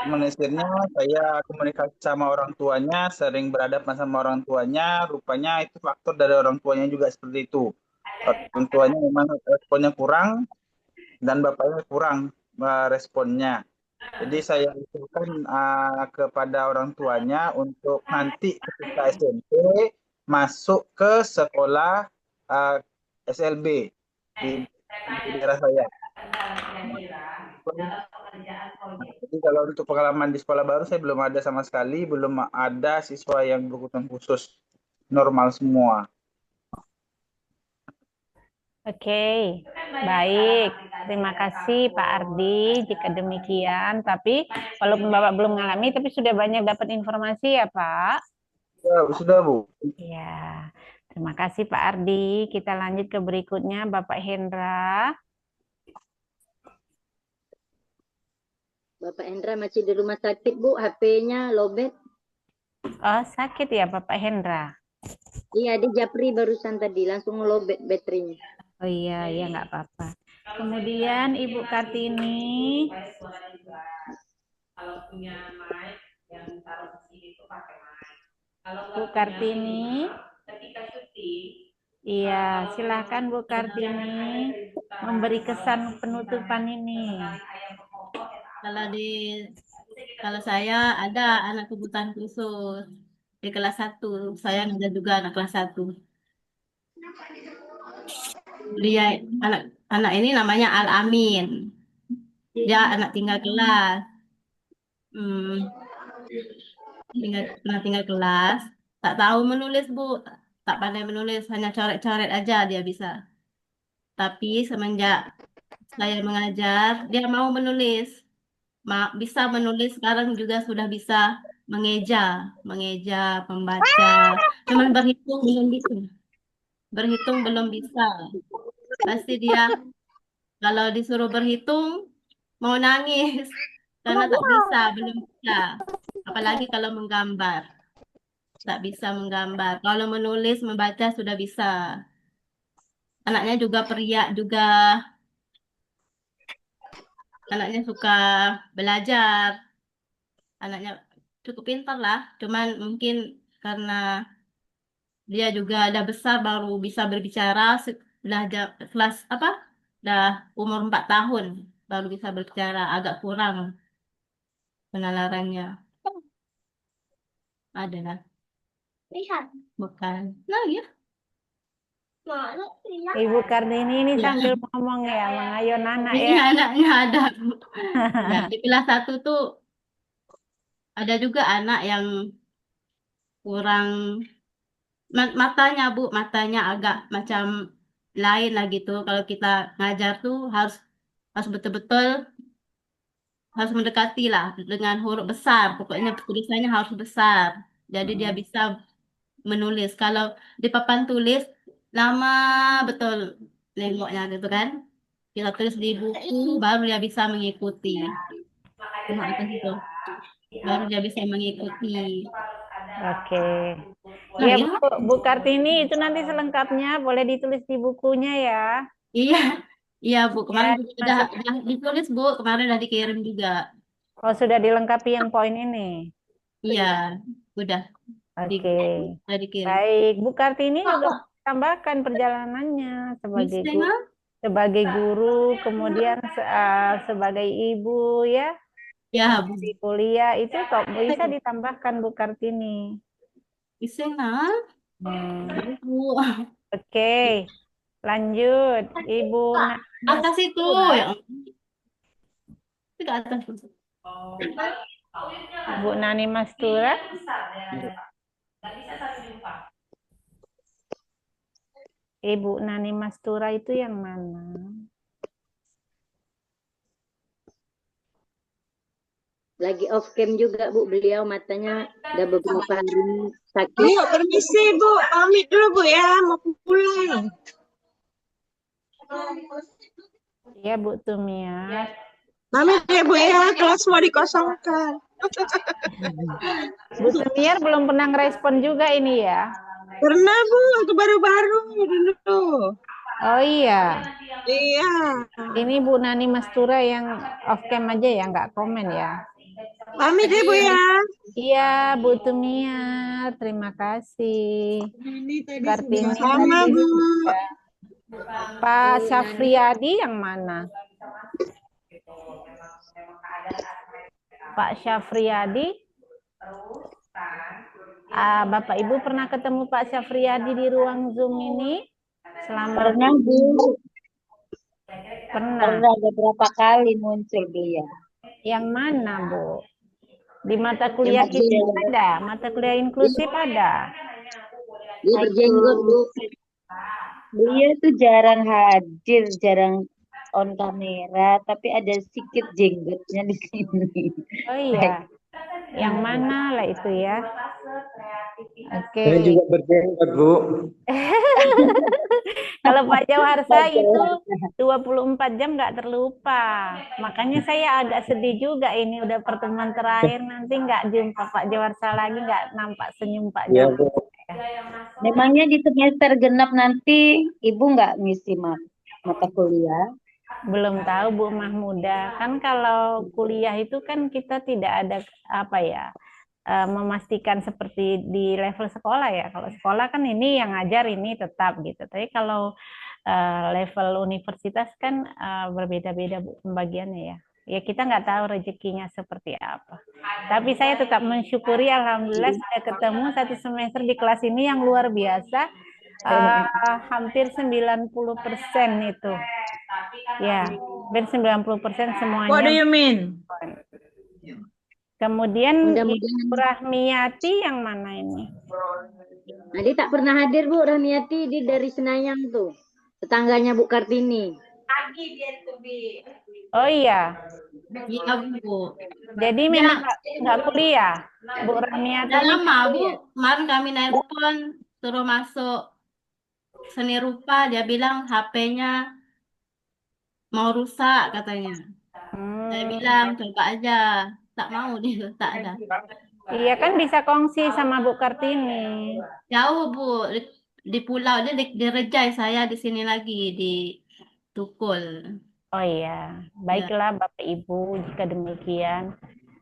menyisirnya, saya komunikasi sama orang tuanya, sering berhadapan sama orang tuanya, rupanya itu faktor dari orang tuanya juga seperti itu. Orang tuanya memang responnya kurang, dan bapaknya kurang responnya. Jadi saya usulkan kepada orang tuanya untuk nanti ketika SMP masuk ke sekolah SLB di daerah saya. Jadi kalau untuk pengalaman di sekolah baru saya belum ada sama sekali, belum ada siswa yang berkebutuhan khusus, normal semua. Oke, baik. Terima kasih Pak Ardi jika demikian. Tapi walaupun Bapak belum mengalami, tapi sudah banyak dapat informasi ya Pak? Ya, sudah Bu. Ya, terima kasih Pak Ardi. Kita lanjut ke berikutnya Bapak Hendra. Bapak Hendra masih di rumah sakit Bu, HP-nya lowbat. Oh, sakit ya Bapak Hendra? Iya, di Japri barusan tadi langsung lowbat baterainya. Oh iya, ya nggak apa-apa. Kemudian Ibu Kartini. Kalau punya mic yang taruh di sini itu pakai mic. Kalau Bu Kartini. Ketika syuting. Iya, silahkan Bu Kartini memberi kesan penutupan ini. Kalau saya ada anak kebutuhan khusus di kelas 1. Saya ada juga anak kelas 1. Dia anak ini namanya Al Amin. Dia anak tinggal kelas. Tinggal kelas. Tak tahu menulis Bu. Tak pandai menulis, hanya coret-coret aja dia bisa. Tapi semenjak saya mengajar, dia mau menulis. Bisa menulis, sekarang juga sudah bisa mengeja, membaca. Cuman berhitung belum bisa. Berhitung belum bisa. Pasti dia kalau disuruh berhitung mau nangis karena tak bisa, belum bisa. Apalagi kalau menggambar. Tak bisa menggambar. Kalau menulis, membaca sudah bisa. Anaknya juga periak juga. Anaknya suka belajar. Anaknya cukup pintar lah. Cuman mungkin karena dia juga ada besar baru bisa berbicara. Sudah kelas apa? Dah umur 4 tahun baru bisa berbicara. Agak kurang penalarannya. Adalah. Lihat. Bukan. Nah ya. Ibu Kartini ini sambil ngomong ya, mengayun anak Ini ya. anaknya ada. Ya, di kelas 1 tuh ada juga anak yang kurang matanya Bu, matanya agak macam lain lah gitu. Kalau kita ngajar tuh harus betul-betul harus mendekati lah dengan huruf besar. Pokoknya tulisannya harus besar. Jadi dia bisa menulis. Kalau di papan tulis lama betul nengoknya gitu kan. Kita tulis di buku baru dia bisa mengikuti. Cuma atas itu. Baru dia bisa mengikuti. Oke. Nah, Ya, ya. Bu Kartini itu nanti selengkapnya boleh ditulis di bukunya ya. Iya Bu. Kemarin udah ditulis Bu. Kemarin udah dikirim juga. Oh, sudah dilengkapi yang poin ini. Iya, udah. Oke. Udah dikirim. Baik, Bu Kartini juga tambahkan perjalanannya sebagai guru, kemudian sebagai ibu ya. Ya, Bu. Di kuliah itu kok bisa ditambahkan Bu Kartini. Bisa nah. Bu. Oke. Lanjut, Ibu. Atas itu ya. Ke atas. Bu Nani Mastura. Ibu Nani Mastura itu yang mana? Lagi off cam juga Bu, beliau matanya udah beberapa hari sakit. Bu, permisi Bu, pamit dulu Bu ya, mau pulang. Iya Bu Tumia. Pamit ya Bu ya, kelas mau dikosongkan. Bu Tumiar belum pernah ngerespon juga ini ya? Pernah Bu, itu baru-baru dulu. Oh iya. Iya. Ini Bu Nani Mastura yang off cam aja ya, nggak komen ya. Pamit ya Bu ya. Iya Bu Tumiar, terima kasih. Kartini sama Bu. Pak Syafriyadi yang mana? Pak Syafriyadi. Bapak Ibu pernah ketemu Pak Syafriyadi di ruang Zoom ini? Pernah Bu. Pernah beberapa kali muncul beliau. Yang mana Bu? Di mata kuliah kita ada, mata kuliah inklusif ada. Dia berjenggot Bu. Beliau tuh jarang hadir, jarang on kamera, tapi ada sedikit jenggotnya di sini. Oh iya. Yang mana lah itu ya? Oke. Saya juga berjenggot Bu. Kalau Pak Jawarsa itu 24 jam nggak terlupa. Makanya saya agak sedih juga ini udah pertemuan terakhir, nanti nggak jumpa Pak Jawarsa lagi, nggak nampak senyum Pak Jawarsa. Memangnya di semester genap nanti Ibu nggak ngisi mata kuliah? Belum tahu Bu Mahmuda. Kan kalau kuliah itu kan kita tidak ada apa ya, memastikan seperti di level sekolah ya. Kalau sekolah kan ini yang ngajar ini tetap gitu. Tapi kalau level universitas kan berbeda-beda Bu pembagiannya ya. Ya kita nggak tahu rezekinya seperti apa. Tapi saya tetap mensyukuri alhamdulillah sudah ketemu satu semester di kelas ini yang luar biasa. Hampir 90% itu. Ya, hampir 90% semuanya. What do you mean? Kemudian Ibu Rahmiyati yang mana ini? Tadi tak pernah hadir Bu Rahmiyati, di dari Senayang tuh. Tetangganya Bu Kartini. Oh iya. Iya Bu. Jadi memang nggak kuliah, Bu Rahmiyati. Udah lama Bu. Kemarin kami nelpon suruh masuk seni rupa, dia bilang HP-nya mau rusak katanya. Saya bilang coba aja, tak mau dia, tak ada. Iya kan bisa kongsi sama Bu Kartini. Jauh Bu, di pulau dia di Rejai, saya di sini lagi di Tukul. Oh iya, baiklah Bapak Ibu, jika demikian.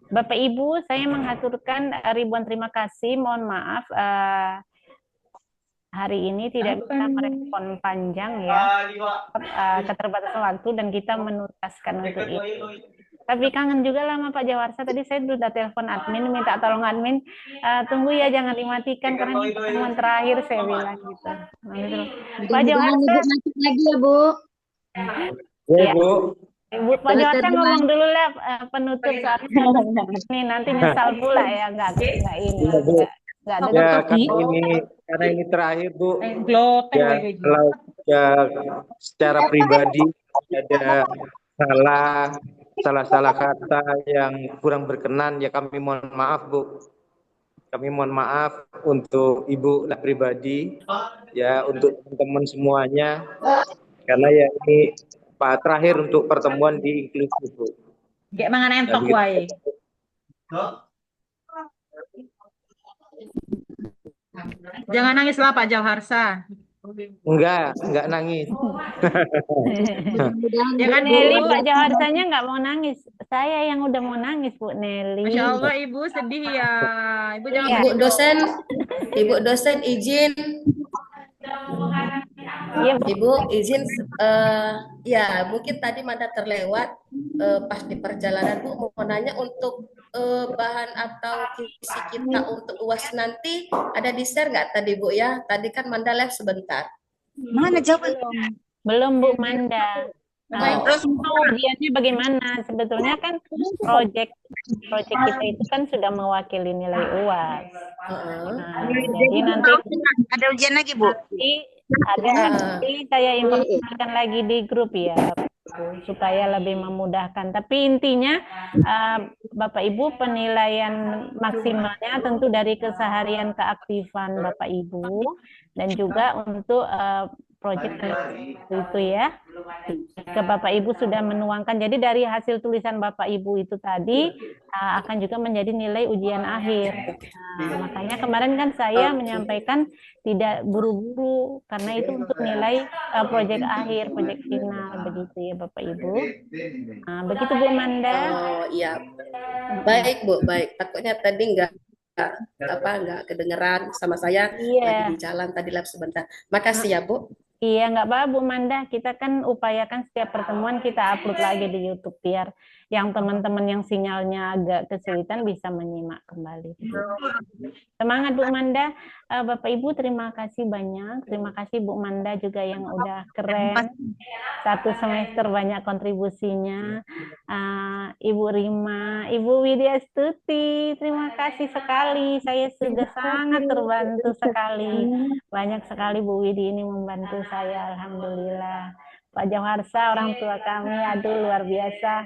Bapak Ibu, saya mengaturkan ribuan terima kasih. Mohon maaf hari ini tidak bisa merespon panjang ya, keterbatasan waktu dan kita menuntaskan untuk itu. Tapi kangen juga lama Pak Jawarsa. Tadi saya sudah telepon admin, minta tolong admin, tunggu ya jangan dimatikan karena ini pertemuan terakhir saya bilang gitu. Pak Jawarsa lagi ya Bu. Ya Bu. Ibu Pak Jawarsa ngomong dulu lah penutup soal ini, nanti nyesal pula ya nggak ini. Ya, karena ini terakhir Bu. Ya, kalau ya, secara pribadi ada salah kata yang kurang berkenan, ya kami mohon maaf Bu. Kami mohon maaf untuk Ibu lah pribadi, ya untuk teman-teman semuanya, karena ya ini Pak terakhir untuk pertemuan di inklusif Bu. Kayak mangan entok wae. Jangan nangis lah Pak Jawarsa. Enggak nangis. Jangan Nelly, Pak Jawarsanya nggak mau nangis. Saya yang udah mau nangis Bu Nelly. Masya Allah Ibu sedih ya. Ibu jangan. Ibu dosen izin. Ibu izin ya mungkin tadi Manda terlewat pas di perjalanan Bu mau nanya untuk bahan atau kisi kita untuk UAS nanti ada di share nggak tadi Bu ya? Tadi kan Manda live sebentar. Mana jawab belum Bu Manda. Terus ujiannya bagaimana? Sebetulnya kan proyek kita itu kan sudah mewakili nilai UAS. Jadi nanti ada ujian lagi, Bu? Ada, nanti saya informasikan lagi di grup ya, supaya lebih memudahkan. Tapi intinya Bapak Ibu, penilaian maksimalnya tentu dari keseharian keaktifan Bapak Ibu dan juga untuk proyek itu ya. Ke Bapak Ibu sudah menuangkan. Jadi dari hasil tulisan Bapak Ibu itu tadi akan juga menjadi nilai ujian akhir. Makanya kemarin kan saya menyampaikan tidak buru-buru karena itu untuk nilai proyek akhir, proyek final begitu ya Bapak Ibu. Begitu Bu Manda. Oh iya, baik Bu, baik. Takutnya tadi nggak kedengeran sama saya lagi di jalan tadi lab sebentar. Makasih ya Bu. Iya, nggak apa-apa Bu Manda. Kita kan upayakan setiap pertemuan kita upload lagi di YouTube biar yang teman-teman yang sinyalnya agak kesulitan bisa menyimak kembali. Semangat Bu Manda. Bapak Ibu terima kasih banyak. Terima kasih Bu Manda juga yang udah keren. 1 semester banyak kontribusinya. Ibu Rima, Ibu Widya Stuti, terima kasih sekali. Saya sudah sangat terbantu sekali. Banyak sekali Bu Widi ini membantu saya, alhamdulillah. Pak Jawarsa, orang tua kami, aduh luar biasa,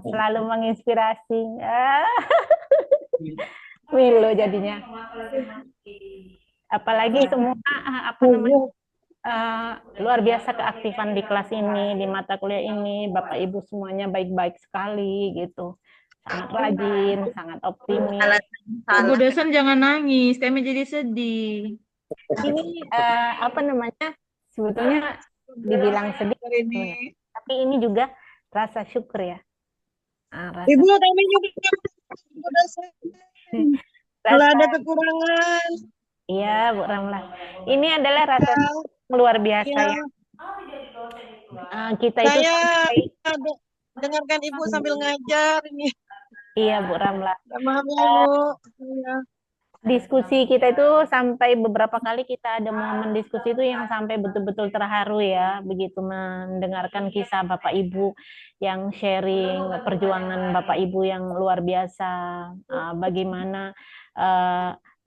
selalu menginspirasi. Wilo jadinya. Apalagi semua luar biasa keaktifan di kelas ini, di mata kuliah ini, Bapak Ibu semuanya baik-baik sekali gitu. Sangat rajin, sangat optimis. Bu dosen jangan nangis, kami jadi sedih. Ini sebetulnya dibilang sedih, tapi ini juga rasa syukur ya. Ibu kami juga kalau ada kekurangan. Iya Bu Ramlah. Ini adalah rasa luar biasa ya. Kita itu dengarkan Ibu sambil ngajar ini. Iya Bu Ramlah. Maaf ya Bu. Diskusi kita itu sampai beberapa kali kita ada momen diskusi itu yang sampai betul-betul terharu ya, begitu mendengarkan kisah Bapak Ibu yang sharing perjuangan Bapak Ibu yang luar biasa, bagaimana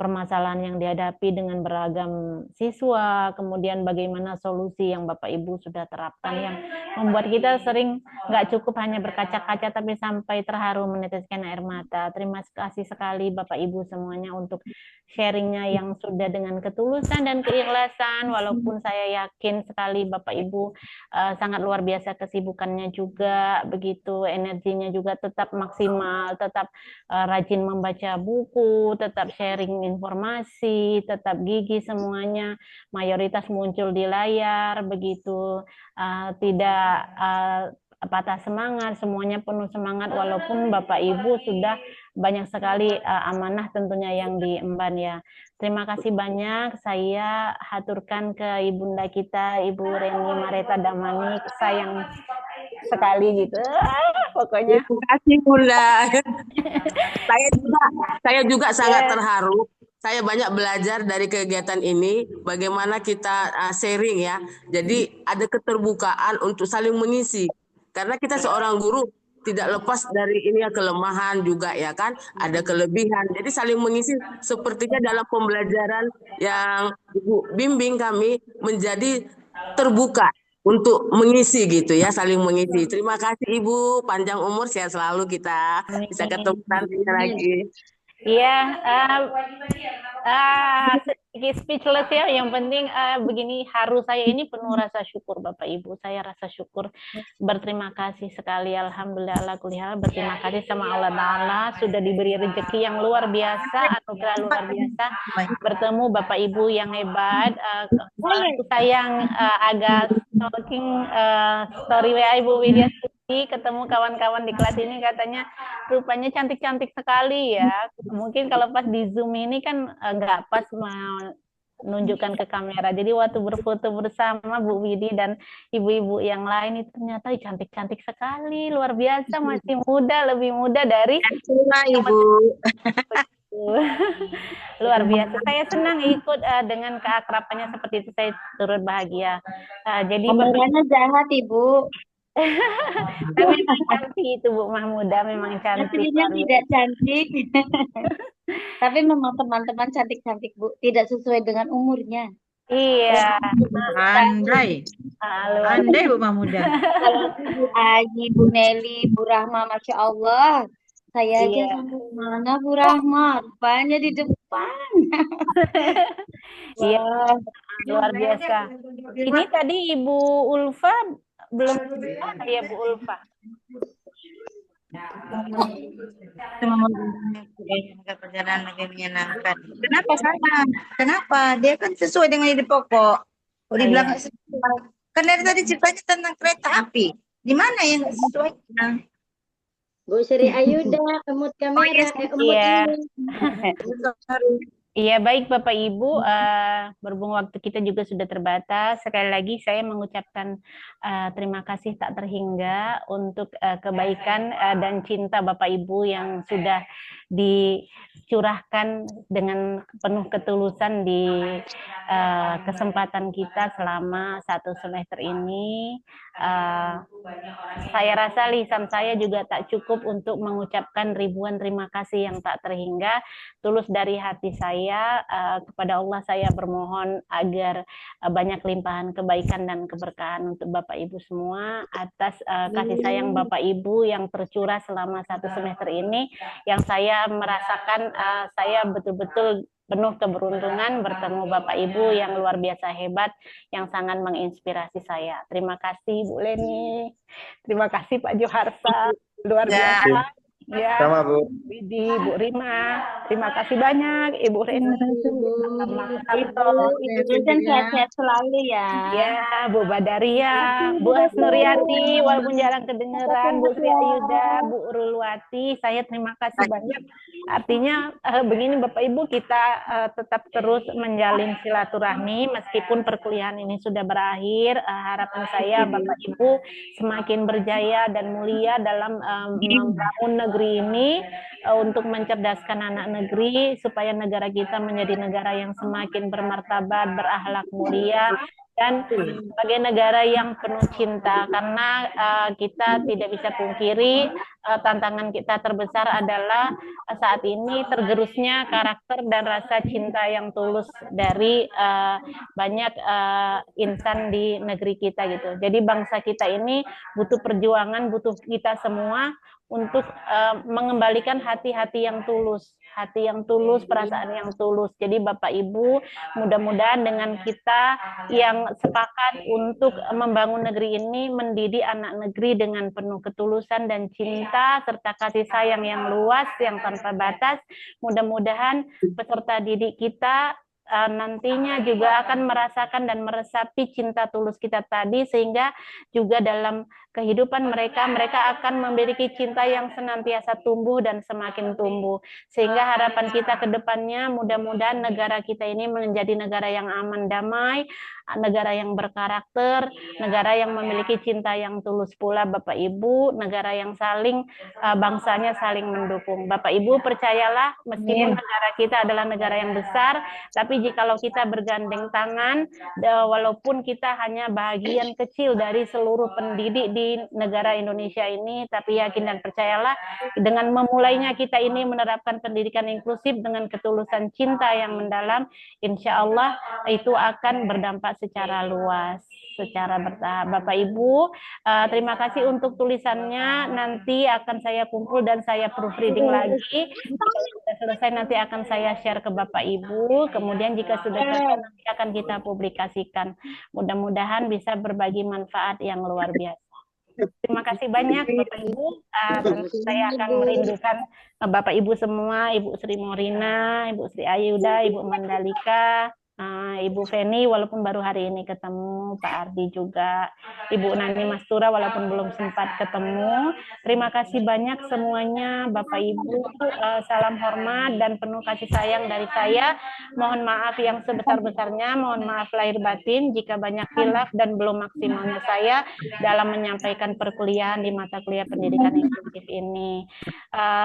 permasalahan yang dihadapi dengan beragam siswa, kemudian bagaimana solusi yang Bapak Ibu sudah terapkan yang membuat kita sering nggak cukup hanya berkaca-kaca tapi sampai terharu meneteskan air mata. Terima kasih sekali Bapak Ibu semuanya untuk sharingnya yang sudah dengan ketulusan dan keikhlasan, walaupun saya yakin sekali Bapak Ibu sangat luar biasa kesibukannya juga, begitu energinya juga tetap maksimal, tetap rajin membaca buku, tetap sharing informasi, tetap gigih semuanya, mayoritas muncul di layar, begitu tidak patah semangat, semuanya penuh semangat walaupun Bapak Ibu sudah banyak sekali amanah tentunya yang diemban ya. Terima kasih banyak, saya haturkan ke ibunda kita, Ibu Reni Mareta Damani, sayang sekali gitu. Pokoknya. Terima kasih Bunda. saya juga sangat terharu. Saya banyak belajar dari kegiatan ini, bagaimana kita sharing ya. Jadi ada keterbukaan untuk saling mengisi. Karena kita seorang guru tidak lepas dari ini ya, kelemahan juga ya kan, ada kelebihan. Jadi saling mengisi, sepertinya dalam pembelajaran yang Ibu bimbing kami menjadi terbuka untuk mengisi gitu ya, saling mengisi. Terima kasih Ibu, panjang umur, sehat selalu, kita bisa ketemu nanti lagi. Iya, sedikit speechless ya. Yang penting begini, haru saya ini penuh rasa syukur Bapak Ibu. Saya rasa syukur, berterima kasih sekali. Alhamdulillah ala kulli hal, berterima kasih sama Allah Ta'ala sudah diberi rezeki yang luar biasa, anugerah luar biasa, bertemu Bapak Ibu yang hebat. Saya yang agak stalking story WA Ibu Widya Stuti, ketemu kawan-kawan di kelas ini, katanya rupanya cantik-cantik sekali ya. Mungkin kalau pas di Zoom ini kan nggak pas menunjukkan ke kamera. Jadi waktu berfoto bersama Bu Widi dan ibu-ibu yang lain itu ternyata cantik-cantik sekali, luar biasa, masih muda, lebih muda dari Ibu. Luar biasa. Saya senang ikut dengan keakrabannya seperti itu. Saya turut bahagia. Jadi kameranya jahat Ibu. Tapi memang cantik itu Bu Mahmuda, memang cantik. Aslinya tidak cantik. Tapi memang teman-teman cantik-cantik Bu, tidak sesuai dengan umurnya. Iya. Andai. Andai Bu Mahmuda. Kalau Bu Aji, Bu Nelly, Bu Rahma, Masya Allah. Saya aja sampai mana Bu Rahma, rupanya di depan. Iya, luar biasa. Ini tadi Ibu Ulfa belum ya Bu Ulfa. Semoga perjalanan lebih menyenangkan. Kenapa sama? Kenapa? Dia kan sesuai dengan ide pokok. Kalau dibilang sesuai, kan dari tadi ceritanya tentang kereta api. Di mana yang sesuai? Bu Sri Ayuda, emut kamera, Iya. Iya, baik Bapak Ibu, berhubung waktu kita juga sudah terbatas, sekali lagi saya mengucapkan terima kasih tak terhingga untuk kebaikan dan cinta Bapak Ibu yang sudah dicurahkan dengan penuh ketulusan di kesempatan kita selama 1 semester ini. Saya rasa lisan saya juga tak cukup untuk mengucapkan ribuan terima kasih yang tak terhingga. Tulus dari hati saya kepada Allah saya bermohon agar banyak limpahan kebaikan dan keberkahan untuk Bapak Ibu semua atas kasih sayang Bapak Ibu yang tercurah selama 1 semester ini, yang saya merasakan saya betul-betul penuh keberuntungan bertemu Bapak Ibu yang luar biasa hebat, yang sangat menginspirasi saya. Terima kasih Bu Leni, terima kasih Pak Joharsa, luar biasa. Ya, sama Bu. Widi, Bu Rima, terima kasih banyak Ibu Reni, Ibu dosen sehat-sehat selalu ya. Ya, Bu Badaria, Bu Asnuriati, walaupun jarang kedengeran, Bu Sri Ayuda, Bu Urulwati, saya terima kasih banyak. Artinya begini Bapak Ibu, kita tetap terus menjalin silaturahmi meskipun perkuliahan ini sudah berakhir. Harapan saya Bapak Ibu semakin berjaya dan mulia dalam membangun negeri ini untuk mencerdaskan anak negeri supaya negara kita menjadi negara yang semakin bermartabat, berakhlak mulia, dan sebagai negara yang penuh cinta, karena kita tidak bisa pungkiri tantangan kita terbesar adalah saat ini tergerusnya karakter dan rasa cinta yang tulus dari banyak insan di negeri kita gitu. Jadi bangsa kita ini butuh perjuangan, butuh kita semua untuk mengembalikan hati-hati yang tulus, perasaan yang tulus. Jadi Bapak Ibu, mudah-mudahan dengan kita yang sepakat untuk membangun negeri ini, mendidik anak negeri dengan penuh ketulusan dan cinta, serta kasih sayang yang luas, yang tanpa batas, mudah-mudahan peserta didik kita nantinya juga akan merasakan dan meresapi cinta tulus kita tadi, sehingga juga dalam kehidupan mereka akan memiliki cinta yang senantiasa tumbuh dan semakin tumbuh, sehingga harapan kita ke depannya mudah-mudahan negara kita ini menjadi negara yang aman damai, negara yang berkarakter, negara yang memiliki cinta yang tulus pula Bapak Ibu, negara yang saling bangsanya saling mendukung. Bapak Ibu percayalah, meskipun negara kita adalah negara yang besar, tapi jikalau kita bergandeng tangan, walaupun kita hanya bagian kecil dari seluruh pendidik di negara Indonesia ini, tapi yakin dan percayalah dengan memulainya kita ini menerapkan pendidikan inklusif dengan ketulusan cinta yang mendalam, insya Allah itu akan berdampak secara luas, secara bertahap. Bapak Ibu, terima kasih untuk tulisannya, nanti akan saya kumpul dan saya proofreading lagi. Jika sudah selesai nanti akan saya share ke Bapak Ibu, kemudian jika sudah selesai nanti akan kita publikasikan. Mudah-mudahan bisa berbagi manfaat yang luar biasa. Terima kasih banyak Bapak Ibu. Saya akan merindukan Bapak Ibu semua, Ibu Sri Morina, Ibu Sri Ayuda, Ibu Mandalika, Ibu Feni walaupun baru hari ini ketemu, Pak Ardi juga, Ibu Nani Mastura walaupun belum sempat ketemu. Terima kasih banyak semuanya Bapak Ibu, salam hormat dan penuh kasih sayang dari saya. Mohon maaf yang sebesar-besarnya, mohon maaf lahir batin jika banyak khilaf dan belum maksimalnya saya dalam menyampaikan perkuliahan di mata kuliah pendidikan inklusif ini.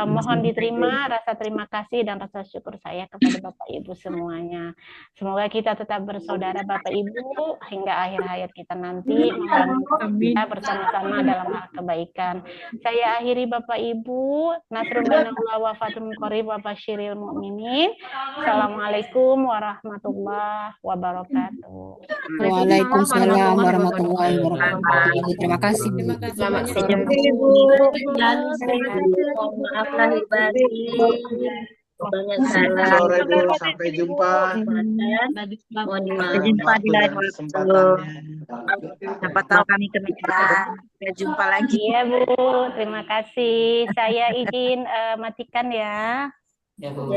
Mohon diterima rasa terima kasih dan rasa syukur saya kepada Bapak Ibu semuanya. Semoga Semoga kita tetap bersaudara Bapak Ibu hingga akhir hayat kita nanti, kita bersama-sama dalam hal kebaikan. Saya akhiri Bapak Ibu, Nasrul minallah wa fatul qarib wa basyiril mu'minin. Assalamualaikum warahmatullahi wabarakatuh. Waalaikumsalam warahmatullahi wabarakatuh. Terima kasih. Selamat Maaf lahir batin. Banyak salah. Sore Bu, sampai jumpa. Mohon Sampai jumpa di lain waktu. Siapa tahu kami ke Medan. Sampai jumpa lagi. Iya Bu, terima kasih. Saya izin matikan ya. Ya, Bu.